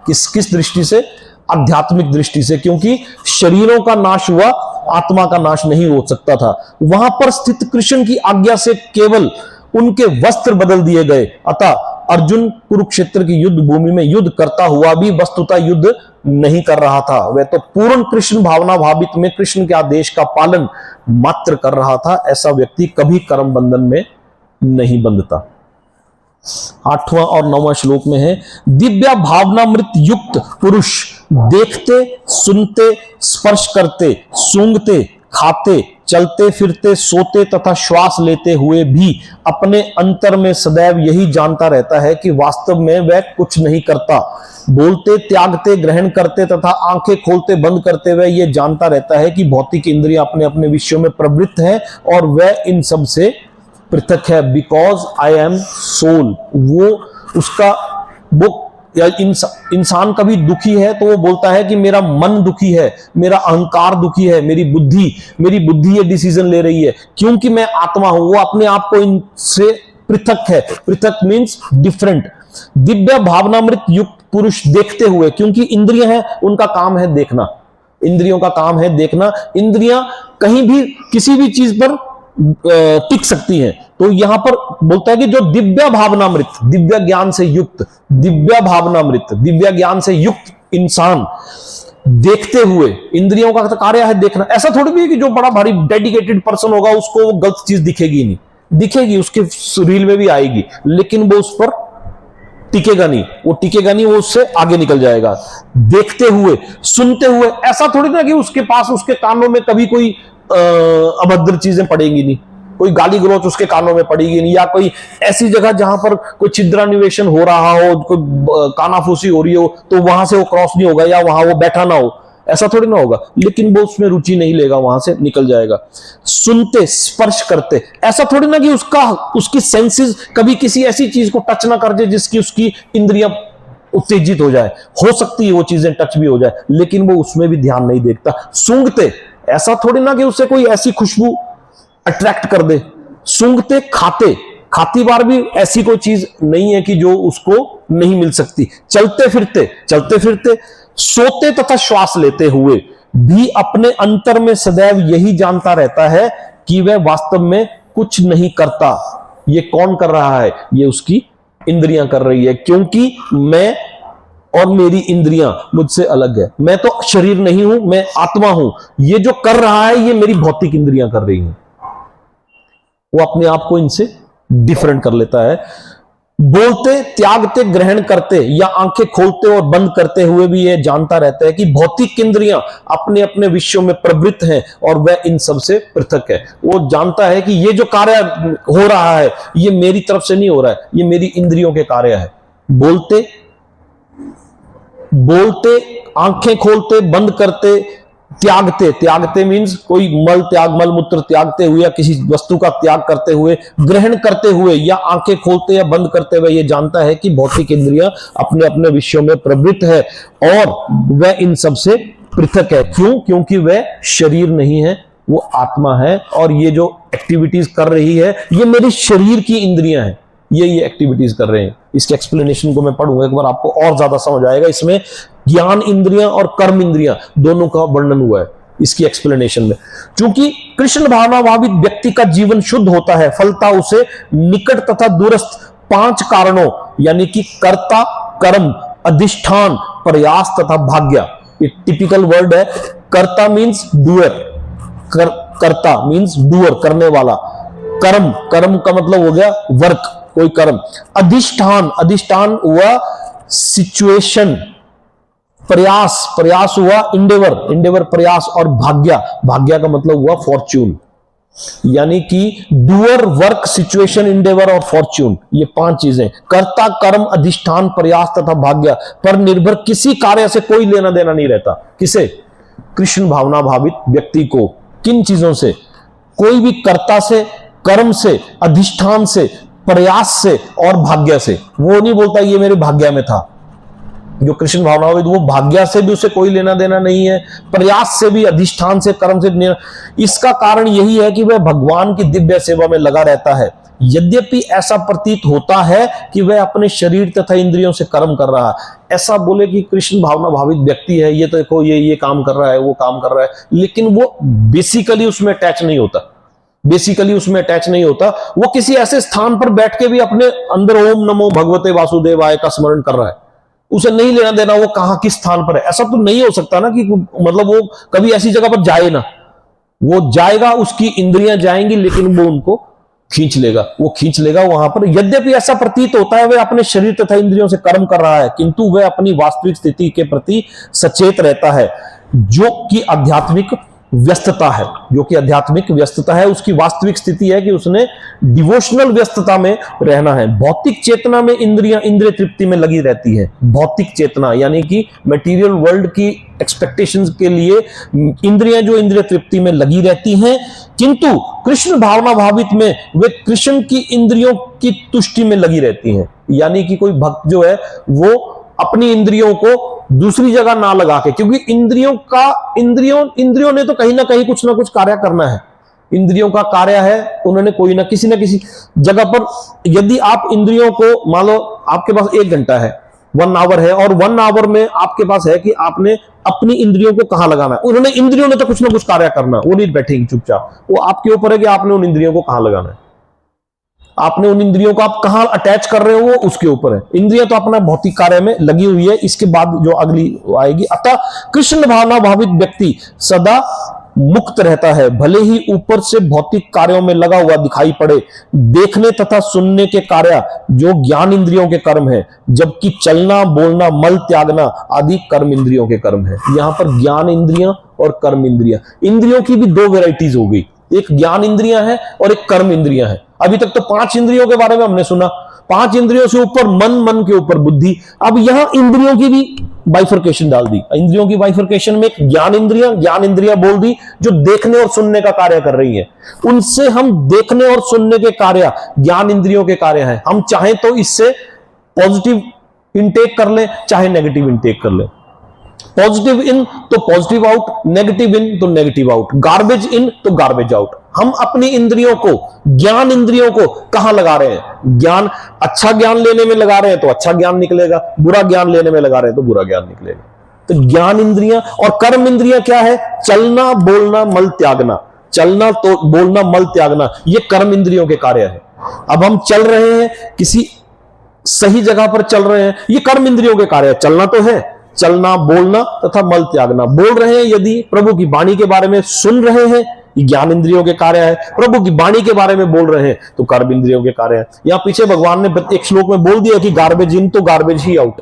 A: किस दृष्टि से? आध्यात्मिक दृष्टि से, क्योंकि शरीरों का नाश हुआ, आत्मा का नाश नहीं हो सकता था। वहां पर स्थित कृष्ण की आज्ञा से केवल उनके वस्त्र बदल दिए गए। अतः अर्जुन कुरुक्षेत्र की युद्ध भूमि में युद्ध करता हुआ भी वस्तुतः युद्ध नहीं कर रहा था। वह तो पूर्ण कृष्ण भावना भावित में कृष्ण के आदेश का पालन मात्र कर रहा था। ऐसा व्यक्ति कभी कर्म बंधन में नहीं बंधता। 8वां और 9वां श्लोक में है, दिव्या भावनामृत युक्त पुरुष देखते, सुनते, स्पर्श करते, सूंघते, खाते, चलते फिरते, सोते तथा श्वास लेते हुए भी अपने अंतर में सदैव यही जानता रहता है कि वास्तव में वह कुछ नहीं करता। बोलते, त्यागते, ग्रहण करते तथा आंखें खोलते बंद करते हुए यह जानता रहता है कि भौतिक इंद्रियां अपने अपने विषयों में प्रवृत्त हैं और वह इन सब से पृथक है। Because I am soul. वो उसका वो इंसान कभी दुखी है तो वो बोलता है कि मेरा मन दुखी है, मेरा अहंकार दुखी है, मेरी बुद्धि ये डिसीजन ले रही है, क्योंकि मैं आत्मा हूं। वो अपने आप को इनसे पृथक है। पृथक मीन्स डिफरेंट। दिव्य भावनामृत युक्त पुरुष देखते हुए, क्योंकि इंद्रियां हैं, उनका काम है देखना, इंद्रियों का काम है देखना। इंद्रियां कहीं भी किसी भी चीज पर टिक सकती हैं। तो यहां पर बोलता है कि जो दिव्य भावनामृत, दिव्य ज्ञान से युक्त, दिव्य भावनामृत, दिव्य ज्ञान से युक्त इंसान देखते हुए, इंद्रियों का कार्य है देखना। ऐसा थोड़ी भी है कि जो बड़ा भारी डेडिकेटेड पर्सन होगा उसको वो गलत चीज दिखेगी नहीं, दिखेगी, उसके रील में भी आएगी, लेकिन वो उस पर टिकेगा नहीं, वो टिकेगा नहीं, वो उससे आगे निकल जाएगा। देखते हुए, सुनते हुए, ऐसा थोड़ी ना कि उसके पास, उसके कानों में कभी कोई अभद्र चीजें पड़ेंगी नहीं, कोई गाली गलौच उसके कानों में पड़ेगी नहीं, या कोई ऐसी जगह जहां पर कोई छिद्रान्वेषण हो रहा हो, कोई कानाफूसी हो रही हो, तो वहां से वो क्रॉस नहीं होगा, या वहां वो बैठा ना हो, ऐसा थोड़ी ना होगा। लेकिन वो उसमें रुचि नहीं लेगा, वहां से निकल जाएगा। सुनते, स्पर्श करते, ऐसा थोड़ी ना कि उसकी सेंसेस कभी किसी ऐसी चीज को टच ना कर दे जिसकी उसकी इंद्रियां उत्तेजित हो जाए। हो सकती है वो चीजें टच भी हो जाए, लेकिन वो उसमें भी ध्यान नहीं देता। सूंघते, ऐसा थोड़ी ना कि उससे कोई ऐसी खुशबू अट्रैक्ट कर दे। सूंघते, खाते, खाती बार भी ऐसी कोई चीज नहीं है कि जो उसको नहीं मिल सकती। चलते फिरते, सोते तथा श्वास लेते हुए भी अपने अंतर में सदैव यही जानता रहता है कि वह वास्तव में कुछ नहीं करता। ये कौन कर रहा है? ये उसकी इंद्रियां कर रही है, क्योंकि मैं और मेरी इंद्रियां मुझसे अलग है। मैं तो शरीर नहीं हूं, मैं आत्मा हूं। ये जो कर रहा है ये मेरी भौतिक इंद्रियां कर रही हैं। वो अपने आप को इनसे डिफरेंट कर लेता है। बोलते, त्यागते, ग्रहण करते या आंखें खोलते और बंद करते हुए भी यह जानता रहता है कि भौतिक इंद्रियां अपने अपने विषयों में प्रवृत्त हैं और वह इन सब से पृथक है। वो जानता है कि ये जो कार्य हो रहा है ये मेरी तरफ से नहीं हो रहा है, ये मेरी इंद्रियों के कार्य है। बोलते, आंखें खोलते, बंद करते, त्यागते मीन्स कोई मल त्याग, मल मूत्र त्यागते हुए या किसी वस्तु का त्याग करते हुए, ग्रहण करते हुए या आंखें खोलते या बंद करते हुए ये जानता है कि भौतिक इंद्रियां अपने अपने विषयों में प्रवृत्त है और वह इन सब से पृथक है। क्यों? क्योंकि वह शरीर नहीं है, वो आत्मा है, और ये जो एक्टिविटीज कर रही है ये मेरे शरीर की इंद्रियां हैं, ये एक्टिविटीज कर रहे हैं। इसके एक्सप्लेनेशन को मैं पढ़ूंगा एक बार, आपको और ज्यादा समझ आएगा। इसमें ज्ञान इंद्रियां और कर्म इंद्रियां दोनों का वर्णन हुआ है इसकी एक्सप्लेनेशन में। क्योंकि कृष्ण भावना भावित व्यक्ति का जीवन शुद्ध होता है, फलता उसे निकट तथा दूरस्थ 5 कारणों यानी कि कर्ता, कर्म, अधिष्ठान, प्रयास तथा भाग्य। ये टिपिकल वर्ड है। कर्ता मीन्स डूअर, कर्ता मीन्स डूअर, करने वाला। कर्म, कर्म का मतलब हो गया वर्क, कोई कर्म। अधिष्ठान हुआ सिचुएशन। प्रयास हुआ इंडेवर प्रयास। और भाग्य का मतलब हुआ फॉर्च्यून। यानी कि डूअर, वर्क, सिचुएशन, इंडेवर और फॉर्च्यून, ये 5 चीजें। कर्ता, कर्म, अधिष्ठान, प्रयास तथा भाग्य पर निर्भर किसी कार्य से कोई लेना देना नहीं रहता। किसे? कृष्ण भावना भावित व्यक्ति को। किन चीजों से? कोई भी कर्ता से, कर्म से, अधिष्ठान से, प्रयास से और भाग्य से। वो नहीं बोलता ये मेरे भाग्य में था। जो कृष्ण भावनाविद, वो भाग्य से भी उसे कोई लेना देना नहीं है, प्रयास से भी, अधिष्ठान से, कर्म से नहीं। इसका कारण यही है कि वह भगवान की दिव्य सेवा में लगा रहता है। यद्यपि ऐसा प्रतीत होता है कि वह अपने शरीर तथा इंद्रियों से कर्म कर रहा है। ऐसा बोले कि कृष्ण भावना भावित व्यक्ति है, ये तो देखो ये काम कर रहा है, वो काम कर रहा है, लेकिन वो बेसिकली उसमें अटैच नहीं होता। वो किसी ऐसे स्थान पर बैठ के भी अपने अंदर ओम नमो भगवते वासुदेवाय का स्मरण कर रहा है। उसे नहीं लेना देना वो कहां किस स्थान पर है। ऐसा तो नहीं हो सकता ना कि मतलब वो कभी ऐसी जगह पर जाए ना। वो जाएगा, उसकी इंद्रियां जाएंगी, लेकिन वो उनको खींच लेगा वहां पर। यद्यपि ऐसा प्रतीत होता है वह अपने शरीर तथा इंद्रियों से कर्म कर रहा है, किंतु वह अपनी वास्तविक स्थिति के प्रति सचेत रहता है, जो कि आध्यात्मिक व्यस्तता है। उसकी वास्तविक स्थिति है कि उसने डिवोशनल व्यस्तता में रहना है। भौतिक चेतना में इंद्रिय तृप्ति में लगी रहती है। भौतिक चेतना यानी कि मटेरियल वर्ल्ड की एक्सपेक्टेशंस के लिए इंद्रियां जो इंद्रिय तृप्ति में लगी रहती हैं, किंतु कृष्ण भावना भावित में वे कृष्ण की इंद्रियों की तुष्टि में लगी रहती हैं। यानी कि कोई भक्त जो है वो अपनी इंद्रियों को दूसरी जगह ना लगा के, क्योंकि इंद्रियों ने तो कहीं ना कहीं कुछ ना कुछ कार्य करना है। इंद्रियों का कार्य है, उन्होंने कोई ना किसी जगह पर, यदि आप इंद्रियों को, मान लो आपके पास 1 घंटा है, 1 आवर है, और 1 आवर में आपके पास है कि आपने अपनी इंद्रियों को कहां लगाना है। इंद्रियों ने तो कुछ ना कुछ कार्य करना है, वो नहीं बैठेगी चुपचाप। वो आपके ऊपर है कि आपने उन इंद्रियों को कहां लगाना है। आपने उन इंद्रियों को आप कहां अटैच कर रहे हो, वो उसके ऊपर है। इंद्रियां तो अपना भौतिक कार्य में लगी हुई है। इसके बाद जो अगली आएगी, अतः कृष्ण भावना भावित व्यक्ति सदा मुक्त रहता है, भले ही ऊपर से भौतिक कार्यों में लगा हुआ दिखाई पड़े। देखने तथा सुनने के कार्य जो ज्ञान इंद्रियों के कर्म है, जबकि चलना, बोलना, मल त्यागना आदि कर्म इंद्रियों के कर्म है। यहां पर ज्ञान इंद्रियां और कर्म इंद्रियां, इंद्रियों की भी दो वेराइटीज हो गई, एक ज्ञान इंद्रियां हैं और एक कर्म इंद्रियां हैं। अभी तक तो 5 इंद्रियों के बारे में हमने सुना, 5 इंद्रियों से ऊपर मन, मन के ऊपर बुद्धि। अब यहां इंद्रियों की भी बाइफर्केशन डाल दी। इंद्रियों की बाइफर्केशन में एक ज्ञान इंद्रियां बोल दी जो देखने और सुनने का कार्य कर रही है। उनसे हम देखने और सुनने के कार्य ज्ञान इंद्रियों के कार्य हैं। हम चाहें तो इससे पॉजिटिव इनटेक कर ले, चाहे नेगेटिव इनटेक कर ले। पॉजिटिव इन तो पॉजिटिव आउट, नेगेटिव इन तो नेगेटिव आउट, गार्बेज इन तो गार्बेज आउट। हम अपनी इंद्रियों को, ज्ञान इंद्रियों को कहां लगा रहे हैं? ज्ञान, अच्छा ज्ञान लेने में लगा रहे हैं तो अच्छा ज्ञान निकलेगा, बुरा ज्ञान लेने में लगा रहे हैं तो बुरा ज्ञान निकलेगा। तो ज्ञान इंद्रियां और कर्म इंद्रियां क्या है? चलना, बोलना, मल त्यागना। चलना तो बोलना, मल त्यागना, ये कर्म इंद्रियों के कार्य है। अब हम चल रहे हैं, किसी सही जगह पर चल रहे हैं, ये कर्म इंद्रियों के कार्य है। चलना तो है, चलना, बोलना तथा मल त्यागना। बोल रहे हैं यदि प्रभु की वाणी के बारे में, सुन रहे हैं, ये ज्ञान इंद्रियों के कार्य है। प्रभु की वाणी के बारे में बोल रहे हैं तो कर्म इंद्रियों के कार्य है। यहां पीछे भगवान ने एक श्लोक में बोल दिया कि गार्बेज इन तो garbage he out,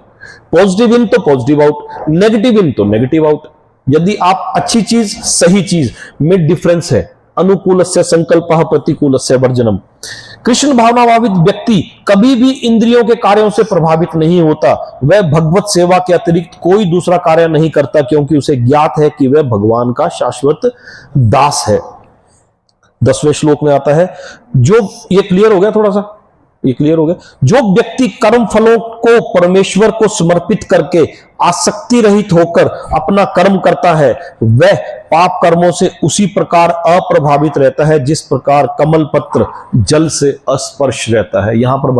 A: positive in तो पॉजिटिव आउट, नेगेटिव इन तो नेगेटिव आउट। यदि आप अच्छी चीज, सही चीज में डिफरेंस है, अनुकूलस्य संकल्पः प्रतिकूलस्य वर्जनम। कृष्ण भावनाभावित व्यक्ति कभी भी इंद्रियों के कार्यों से प्रभावित नहीं होता। वह भगवत सेवा के अतिरिक्त कोई दूसरा कार्य नहीं करता, क्योंकि उसे ज्ञात है कि वह भगवान का शाश्वत दास है। 10वें श्लोक में आता है, जो ये क्लियर हो गया, थोड़ा सा ये क्लियर हो गया। जो व्यक्ति कर्म फलों को परमेश्वर को समर्पित करके आसक्ति रहित होकर अपना कर्म करता है, वह पाप कर्मों से उसी प्रकार अप्रभावित रहता है जिस प्रकार कमल पत्र जल से अस्पर्श रहता है। यहां पर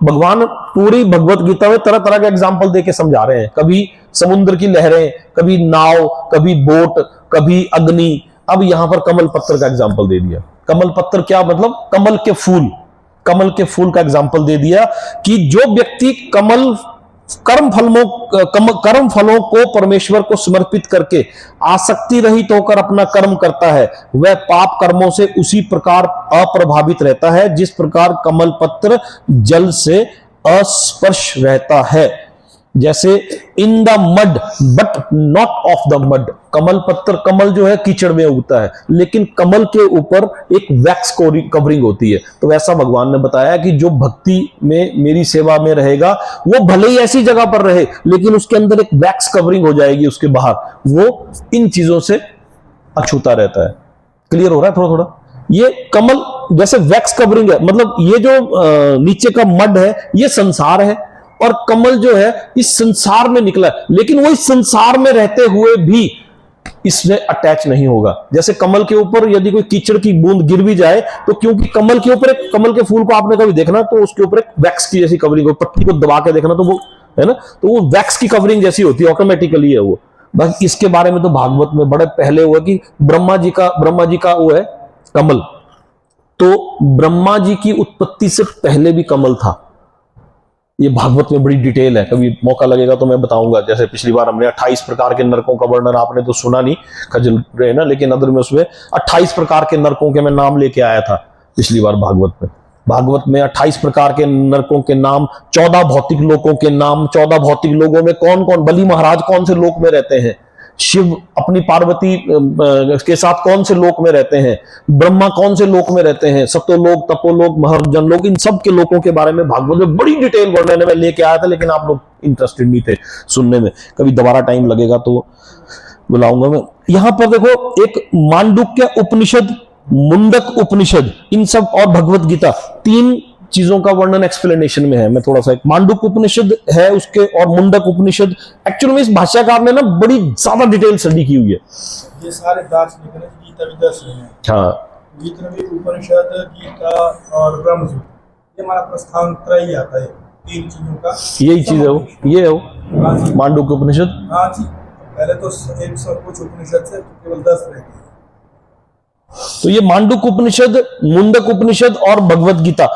A: भगवान पूरी भगवत गीता में तरह तरह के एग्जाम्पल देके समझा रहे हैं। कभी समुद्र की लहरें, कभी नाव, कभी बोट, कभी अग्नि। अब यहां पर कमल पत्र का एग्जाम्पल दे दिया। कमल पत्र क्या मतलब? कमल के फूल, कमल के फूल का एग्जाम्पल दे दिया कि जो व्यक्ति कर्म फलों को परमेश्वर को समर्पित करके आसक्ति रहित होकर अपना कर्म करता है, वह पाप कर्मों से उसी प्रकार अप्रभावित रहता है जिस प्रकार कमल पत्र जल से अस्पर्श रहता है। जैसे in the mud but not of the mud. कमल पत्र, कमल जो है कीचड़ में उगता है, लेकिन कमल के ऊपर एक वैक्स कवरिंग होती है। तो वैसा भगवान ने बताया कि जो भक्ति में, मेरी सेवा में रहेगा, वो भले ही ऐसी जगह पर रहे, लेकिन उसके अंदर एक वैक्स कवरिंग हो जाएगी उसके बाहर, वो इन चीजों से अछूता रहता है। क्लियर हो रहा है थोड़ा थोड़ा? ये कमल जैसे वैक्स कवरिंग है, मतलब ये जो नीचे का मड है ये संसार है, और कमल जो है इस संसार में निकला है, लेकिन वो इस संसार में रहते हुए भी इससे अटैच नहीं होगा। जैसे कमल के ऊपर यदि कोई कीचड़ की बूंद गिर भी जाए तो क्योंकि कमल के ऊपर, एक कमल के फूल को आपने कभी देखना तो उसके ऊपर एक वैक्स की जैसी कवरिंग हो, पत्ती को दबा के देखना तो वो है ना, तो वो वैक्स की कवरिंग जैसी होती है, ऑटोमेटिकली है वो। बस इसके बारे में तो भागवत में बड़े पहले हुआ कि ब्रह्मा जी का वो है कमल। तो ब्रह्मा जी की उत्पत्ति से पहले भी कमल था। ये भागवत में बड़ी डिटेल है, कभी मौका लगेगा तो मैं बताऊंगा। जैसे पिछली बार हमने 28 प्रकार के नरकों का वर्णन, आपने तो सुना नहीं खजल रहे ना, लेकिन अदर में उसमें 28 प्रकार के नरकों के मैं नाम लेके आया था पिछली बार भागवत में। भागवत में 28 प्रकार के नरकों के नाम, 14 भौतिक लोकों के नाम, 14 भौतिक लोगों में कौन कौन, बलि महाराज कौन से लोक में रहते हैं, शिव अपनी पार्वती के साथ कौन से लोक में रहते हैं, ब्रह्मा कौन से लोक में रहते हैं, सत्योलोक, तपोलोक, महर्जन लोक, इन सब के लोकों के बारे में भागवत में बड़ी डिटेल वर्णन में लेके आया था, लेकिन आप लोग इंटरेस्टेड नहीं थे सुनने में। कभी दोबारा टाइम लगेगा तो बुलाऊंगा मैं। यहां पर देखो, एक मांडुक्य उपनिषद, मुंडक उपनिषद, इन सब और भगवत गीता, 3 चीजों का वर्णन एक्सप्लेनेशन में है। मैं थोड़ा सा, एक मांडुक उपनिषद है उसके, और मुंडक उपनिषद। एक्चुअली में इस भाष्यकार ने ना बड़ी ज्यादा डिटेल स्टडी की हुई है।
B: ये सारे दार्शनिक है, गीता भी दार्शनिक है।
A: हाँ,
B: गीता में उपनिषद, गीता और ब्रह्मसूत्र, ये हमारा प्रस्थान त्रय आता है, 3 चीजों का
A: यही चीज है वो, ये है वो मांडुक उपनिषद।
B: हाँ जी, पहले तो 100 कुछ उपनिषद से केवल 10 रह गए।
A: तो ये मांडुक उपनिषद, मुंडक उपनिषद और भगवत गीता।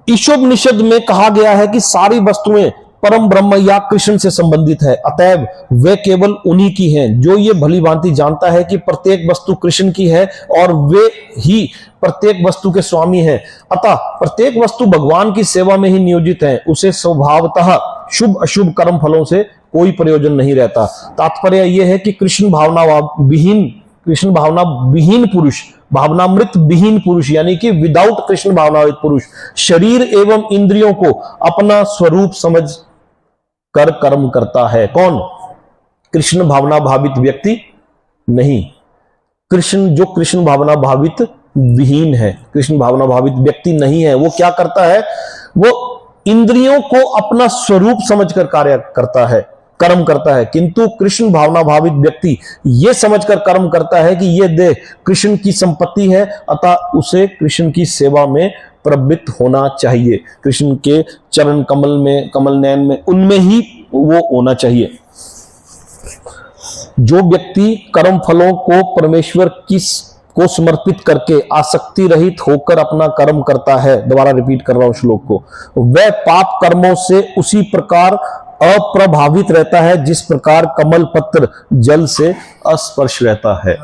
A: ईशोपनिषद में कहा गया है कि सारी वस्तुएं परम ब्रह्म या कृष्ण से संबंधित है, अतएव वे केवल उन्हीं की हैं। जो ये भली भांति जानता है कि प्रत्येक वस्तु कृष्ण की है और वे ही प्रत्येक वस्तु के स्वामी हैं, अतः प्रत्येक वस्तु भगवान की सेवा में ही नियोजित है, उसे स्वभावतः शुभ अशुभ कर्म फलों से कोई प्रयोजन नहीं रहता। तात्पर्य यह है कि कृष्ण भावना विहीन पुरुष, भावनामृत विहीन पुरुष यानी कि विदाउट कृष्ण भावनामृत पुरुष शरीर एवं इंद्रियों को अपना स्वरूप समझ कर कर्म करता है। कौन? कृष्ण भावना भावित व्यक्ति नहीं, जो कृष्ण भावना भावित विहीन है, कृष्ण भावना भावित व्यक्ति नहीं है, वो क्या करता है? वो इंद्रियों को अपना स्वरूप समझकर कार्य करता है, कर्म करता है। किंतु कृष्ण भावना भावित व्यक्ति यह समझकर कर्म करता है कि यह देह कृष्ण की संपत्ति है, अतः उसे कृष्ण की सेवा में प्रवृत्त होना चाहिए। कृष्ण के चरण कमल में, कमल नयन में, उनमें ही वो होना चाहिए। जो व्यक्ति कर्म फलों को परमेश्वर को समर्पित करके आसक्ति रहित होकर अपना कर्म करता है, दोबारा रिपीट कर रहा हूं श्लोक को, वह पाप कर्मों से उसी प्रकार अप्रभावित रहता है जिस प्रकार कमल पत्र जल से अस्पर्श रहता है।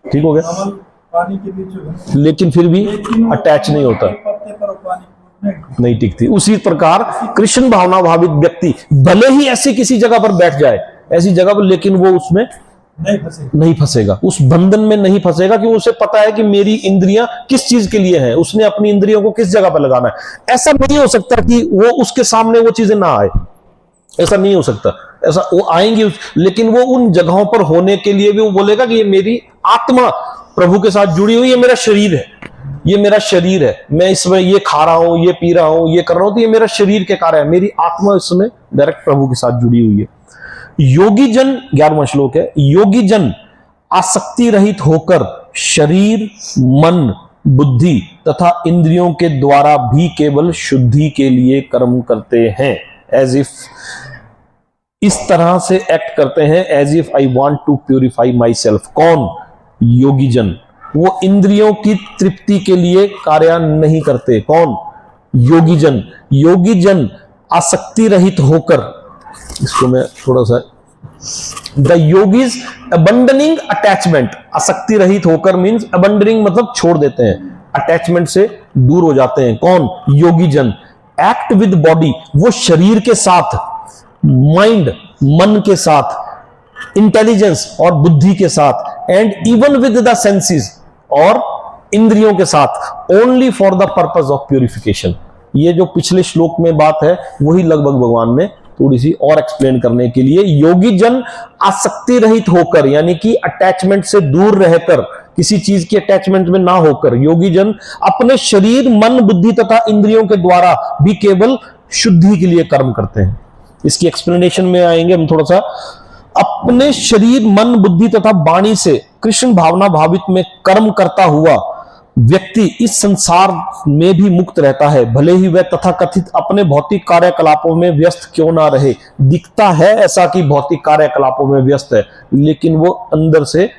A: ठीक हो गया?
B: कमल पानी के बीच,
A: लेकिन फिर भी अटैच नहीं होता,
B: पत्ते पर पानी
A: नहीं टिकती। उसी प्रकार कृष्ण भावना भावित व्यक्ति भले ही ऐसी किसी जगह पर बैठ जाए, ऐसी जगह पर, लेकिन वो उसमें नहीं फंसेगा, उस बंधन में नहीं फंसेगा, कि उसे पता है कि मेरी इंद्रियां किस चीज के लिए हैं, उसने अपनी इंद्रियों को किस जगह पर लगाना है। ऐसा नहीं हो सकता कि वो उसके सामने वो चीजें ना आए, ऐसा नहीं हो सकता। ऐसा वो आएंगी, लेकिन वो उन जगहों पर होने के लिए भी वो बोलेगा कि ये मेरी आत्मा प्रभु के साथ जुड़ी हुई, ये मेरा शरीर है, ये मेरा शरीर है, मैं इसमें ये खा रहा हूं, ये पी रहा हूं, ये कर रहा हूं, तो ये मेरा शरीर के कार्य है, मेरी आत्मा इसमें डायरेक्ट प्रभु के साथ जुड़ी हुई है। योगी जन, 11वां श्लोक है, योगी जन आसक्ति रहित होकर शरीर, मन, बुद्धि तथा इंद्रियों के द्वारा भी केवल शुद्धि के लिए कर्म करते हैं। एज इफ, इस तरह से एक्ट करते हैं, as if I want to purify myself. कौन? योगी जन। वो इंद्रियों की तृप्ति के लिए कार्य नहीं करते। कौन? योगी जन। योगी जन आसक्ति रहित होकर, इसको मैं थोड़ा सा, द योगीज अबंडनिंग अटैचमेंट, आसक्ति रहित होकर मीन्स अबंडनिंग मतलब छोड़ देते हैं, अटैचमेंट से दूर हो जाते हैं। कौन? योगी जन। एक्ट विद बॉडी, वो शरीर के साथ, माइंड मन के साथ, इंटेलिजेंस और बुद्धि के साथ, and even with the senses और इंद्रियों के साथ, only for the purpose of purification. ये जो पिछले श्लोक में बात है वही लगभग भगवान ने थोड़ी सी और एक्सप्लेन करने के लिए, योगी जन आसक्ति रहित होकर यानी कि अटैचमेंट से दूर रहकर, किसी चीज की अटैचमेंट में ना होकर, योगी जन अपने शरीर, मन, बुद्धि तथा इंद्रियों के द्वारा भी केवल शुद्धि के लिए कर्म करते हैं। इसकी एक्सप्लेनेशन में आएंगे हम थोड़ा सा। अपने शरीर, मन, बुद्धि तथा वाणी से कृष्ण भावना भावित में कर्म करता हुआ व्यक्ति इस संसार में भी मुक्त रहता है, भले ही वह तथाकथित अपने भौतिक कार्यकलापों में व्यस्त क्यों ना रहे। दिखता है ऐसा कि भौतिक कार्यकलापों में व्यस्त है, लेकिन वो अंदर से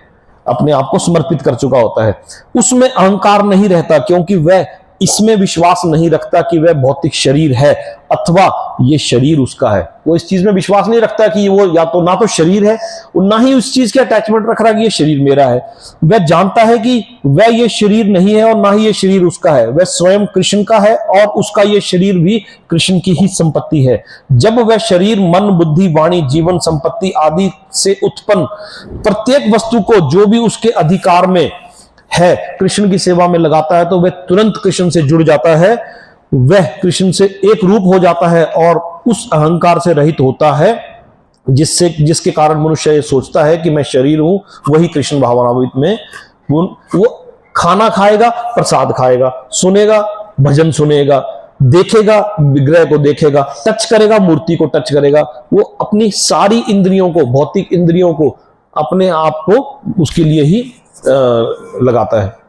A: अपने आप को समर्पित कर चुका होता है। उसमें अहंकार नहीं रहता, क्योंकि वह इसमें विश्वास नहीं रखता कि वह भौतिक शरीर है अथवा ये शरीर उसका है। वो इस चीज में विश्वास नहीं रखता कि वो या तो ना तो शरीर है और ना ही उस चीज के अटैचमेंट रख रहा कि ये शरीर मेरा है। वह जानता है कि वह ये शरीर नहीं है और ना ही ये शरीर उसका है, वह स्वयं कृष्ण का है और उसका ये शरीर भी कृष्ण की ही संपत्ति है। जब वह शरीर, मन, बुद्धि, वाणी, जीवन, संपत्ति आदि से उत्पन्न प्रत्येक वस्तु को जो भी उसके अधिकार में है कृष्ण की सेवा में लगाता है, तो वह तुरंत कृष्ण से जुड़ जाता है, वह कृष्ण से एक रूप हो जाता है और उस अहंकार से रहित होता है जिसके कारण मनुष्य ये सोचता है कि मैं शरीर हूं। वही कृष्ण भावनामृत में वो खाना खाएगा, प्रसाद खाएगा, सुनेगा, भजन सुनेगा, देखेगा, विग्रह को देखेगा, टच करेगा, मूर्ति को टच करेगा। वो अपनी सारी इंद्रियों को, भौतिक इंद्रियों को, अपने आप को उसके लिए ही लगाता है।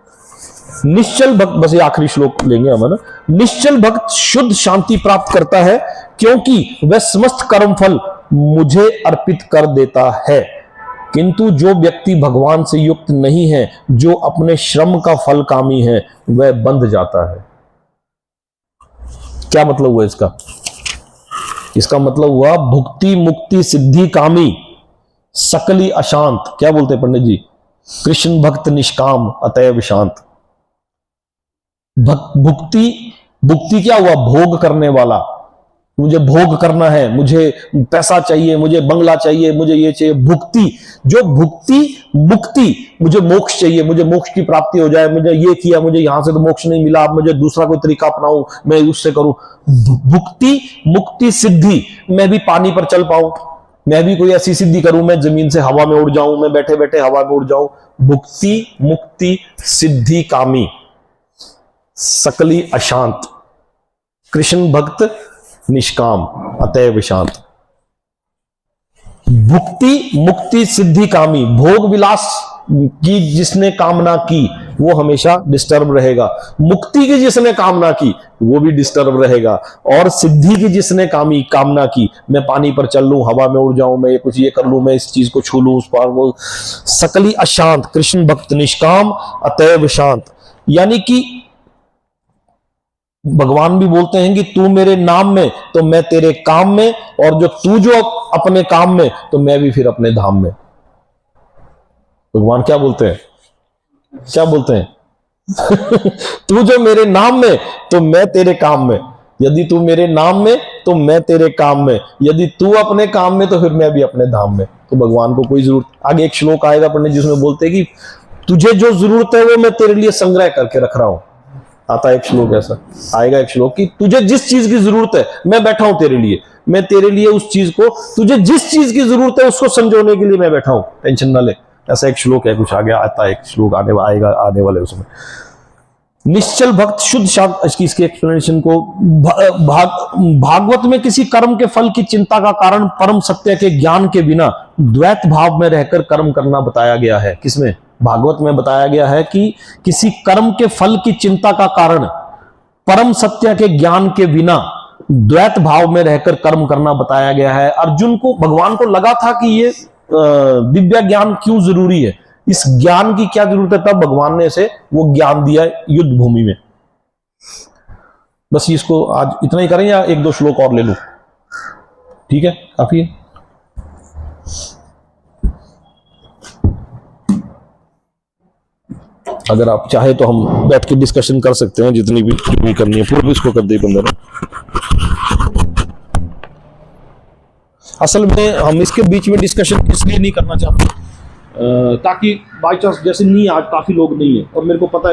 A: निश्चल भक्त, बस ये आखिरी श्लोक लेंगे हम, है ना। निश्चल भक्त शुद्ध शांति प्राप्त करता है क्योंकि वह समस्त कर्म फल मुझे अर्पित कर देता है। किंतु जो व्यक्ति भगवान से युक्त नहीं है, जो अपने श्रम का फल कामी है, वह बंध जाता है। क्या मतलब हुआ इसका? इसका मतलब हुआ भुक्ति मुक्ति सिद्धि कामी सकली अशांत। क्या बोलते हैं पंडित जी? कृष्ण भक्त निष्काम अतएव शांत। भुक्ति, भुक्ति क्या हुआ? भोग करने वाला। मुझे भोग करना है, मुझे पैसा चाहिए, मुझे बंगला चाहिए, मुझे ये चाहिए। भुक्ति, जो भुक्ति मुक्ति, मुझे मोक्ष चाहिए, मुझे मोक्ष की प्राप्ति हो जाए, मुझे ये किया, मुझे यहां से तो मोक्ष नहीं मिला, अब मुझे दूसरा कोई तरीका अपनाऊं, मैं उससे करूं। भुक्ति मुक्ति सिद्धि, मैं भी पानी पर चल पाऊं, मैं भी कोई ऐसी सिद्धि करूं, मैं जमीन से हवा में उड़ जाऊं, मैं बैठे बैठे हवा में उड़ जाऊं। भुक्ति मुक्ति सिद्धि कामी सकली अशांत, कृष्ण भक्त निष्काम अतएव शांत। भुक्ति मुक्ति सिद्धि कामी, भोग विलास की जिसने कामना की वो हमेशा डिस्टर्ब रहेगा, मुक्ति की जिसने कामना की वो भी डिस्टर्ब रहेगा, और सिद्धि की जिसने कामना की, मैं पानी पर चल लूं, हवा में उड़ जाऊं, मैं कुछ ये कर लूं, मैं इस चीज को छू लूं, उस पर वो सकली अशांत, कृष्ण भक्त निष्काम अतएव शांत। यानी कि भगवान भी बोलते हैं कि तू मेरे नाम में तो मैं तेरे काम में, और जो अपने काम में तो मैं भी फिर अपने धाम में। भगवान क्या बोलते हैं? क्या बोलते हैं? तू जो मेरे नाम में तो मैं तेरे काम में, यदि तू मेरे नाम में तो मैं तेरे काम में, यदि तू अपने काम में तो फिर मैं भी अपने धाम में। तो भगवान को कोई जरूरत, आगे एक श्लोक आएगा पंडित जिसमें बोलते हैं कि तुझे जो जरूरत है वो मैं तेरे लिए संग्रह करके रख रहा हूं। आता एक श्लोक ऐसा आएगा, एक श्लोक कि तुझे जिस चीज की जरूरत है मैं बैठा हूं तेरे लिए, मैं तेरे लिए उस चीज को, तुझे जिस चीज की जरूरत है उसको संजोने के लिए मैं बैठा हूं, टेंशन ना ले। ऐसा एक श्लोक है, कुछ आगे आता है एक श्लोक आने वाले उसमें। निश्चल भक्त शुद्ध शांत, इसकी एक्सप्लेनेशन को भागवत में किसी कर्म के फल की चिंता का कारण परम सत्य के ज्ञान के बिना द्वैत भाव में रहकर कर्म करना बताया गया है। किसमें? भागवत में बताया गया है कि किसी कर्म के फल की चिंता का कारण परम सत्य के ज्ञान के बिना द्वैत भाव में रहकर कर्म करना बताया गया है। अर्जुन को, भगवान को लगा था कि ये दिव्य ज्ञान क्यों जरूरी है, इस ज्ञान की क्या जरूरत है, तब भगवान ने इसे वो ज्ञान दिया युद्ध भूमि में। बस इसको आज इतना ही करें या एक दो श्लोक और ले लूं? ठीक है, काफी है। अगर आप चाहे तो हम बैठ के डिस्कशन कर सकते हैं, जितनी भी करनी है पूरी इसको कर दे बंदे ने। असल में हम इसके बीच में डिस्कशन इसलिए नहीं करना चाहते ताकि बाई चांस, जैसे नहीं आज काफी लोग नहीं है और मेरे को पता है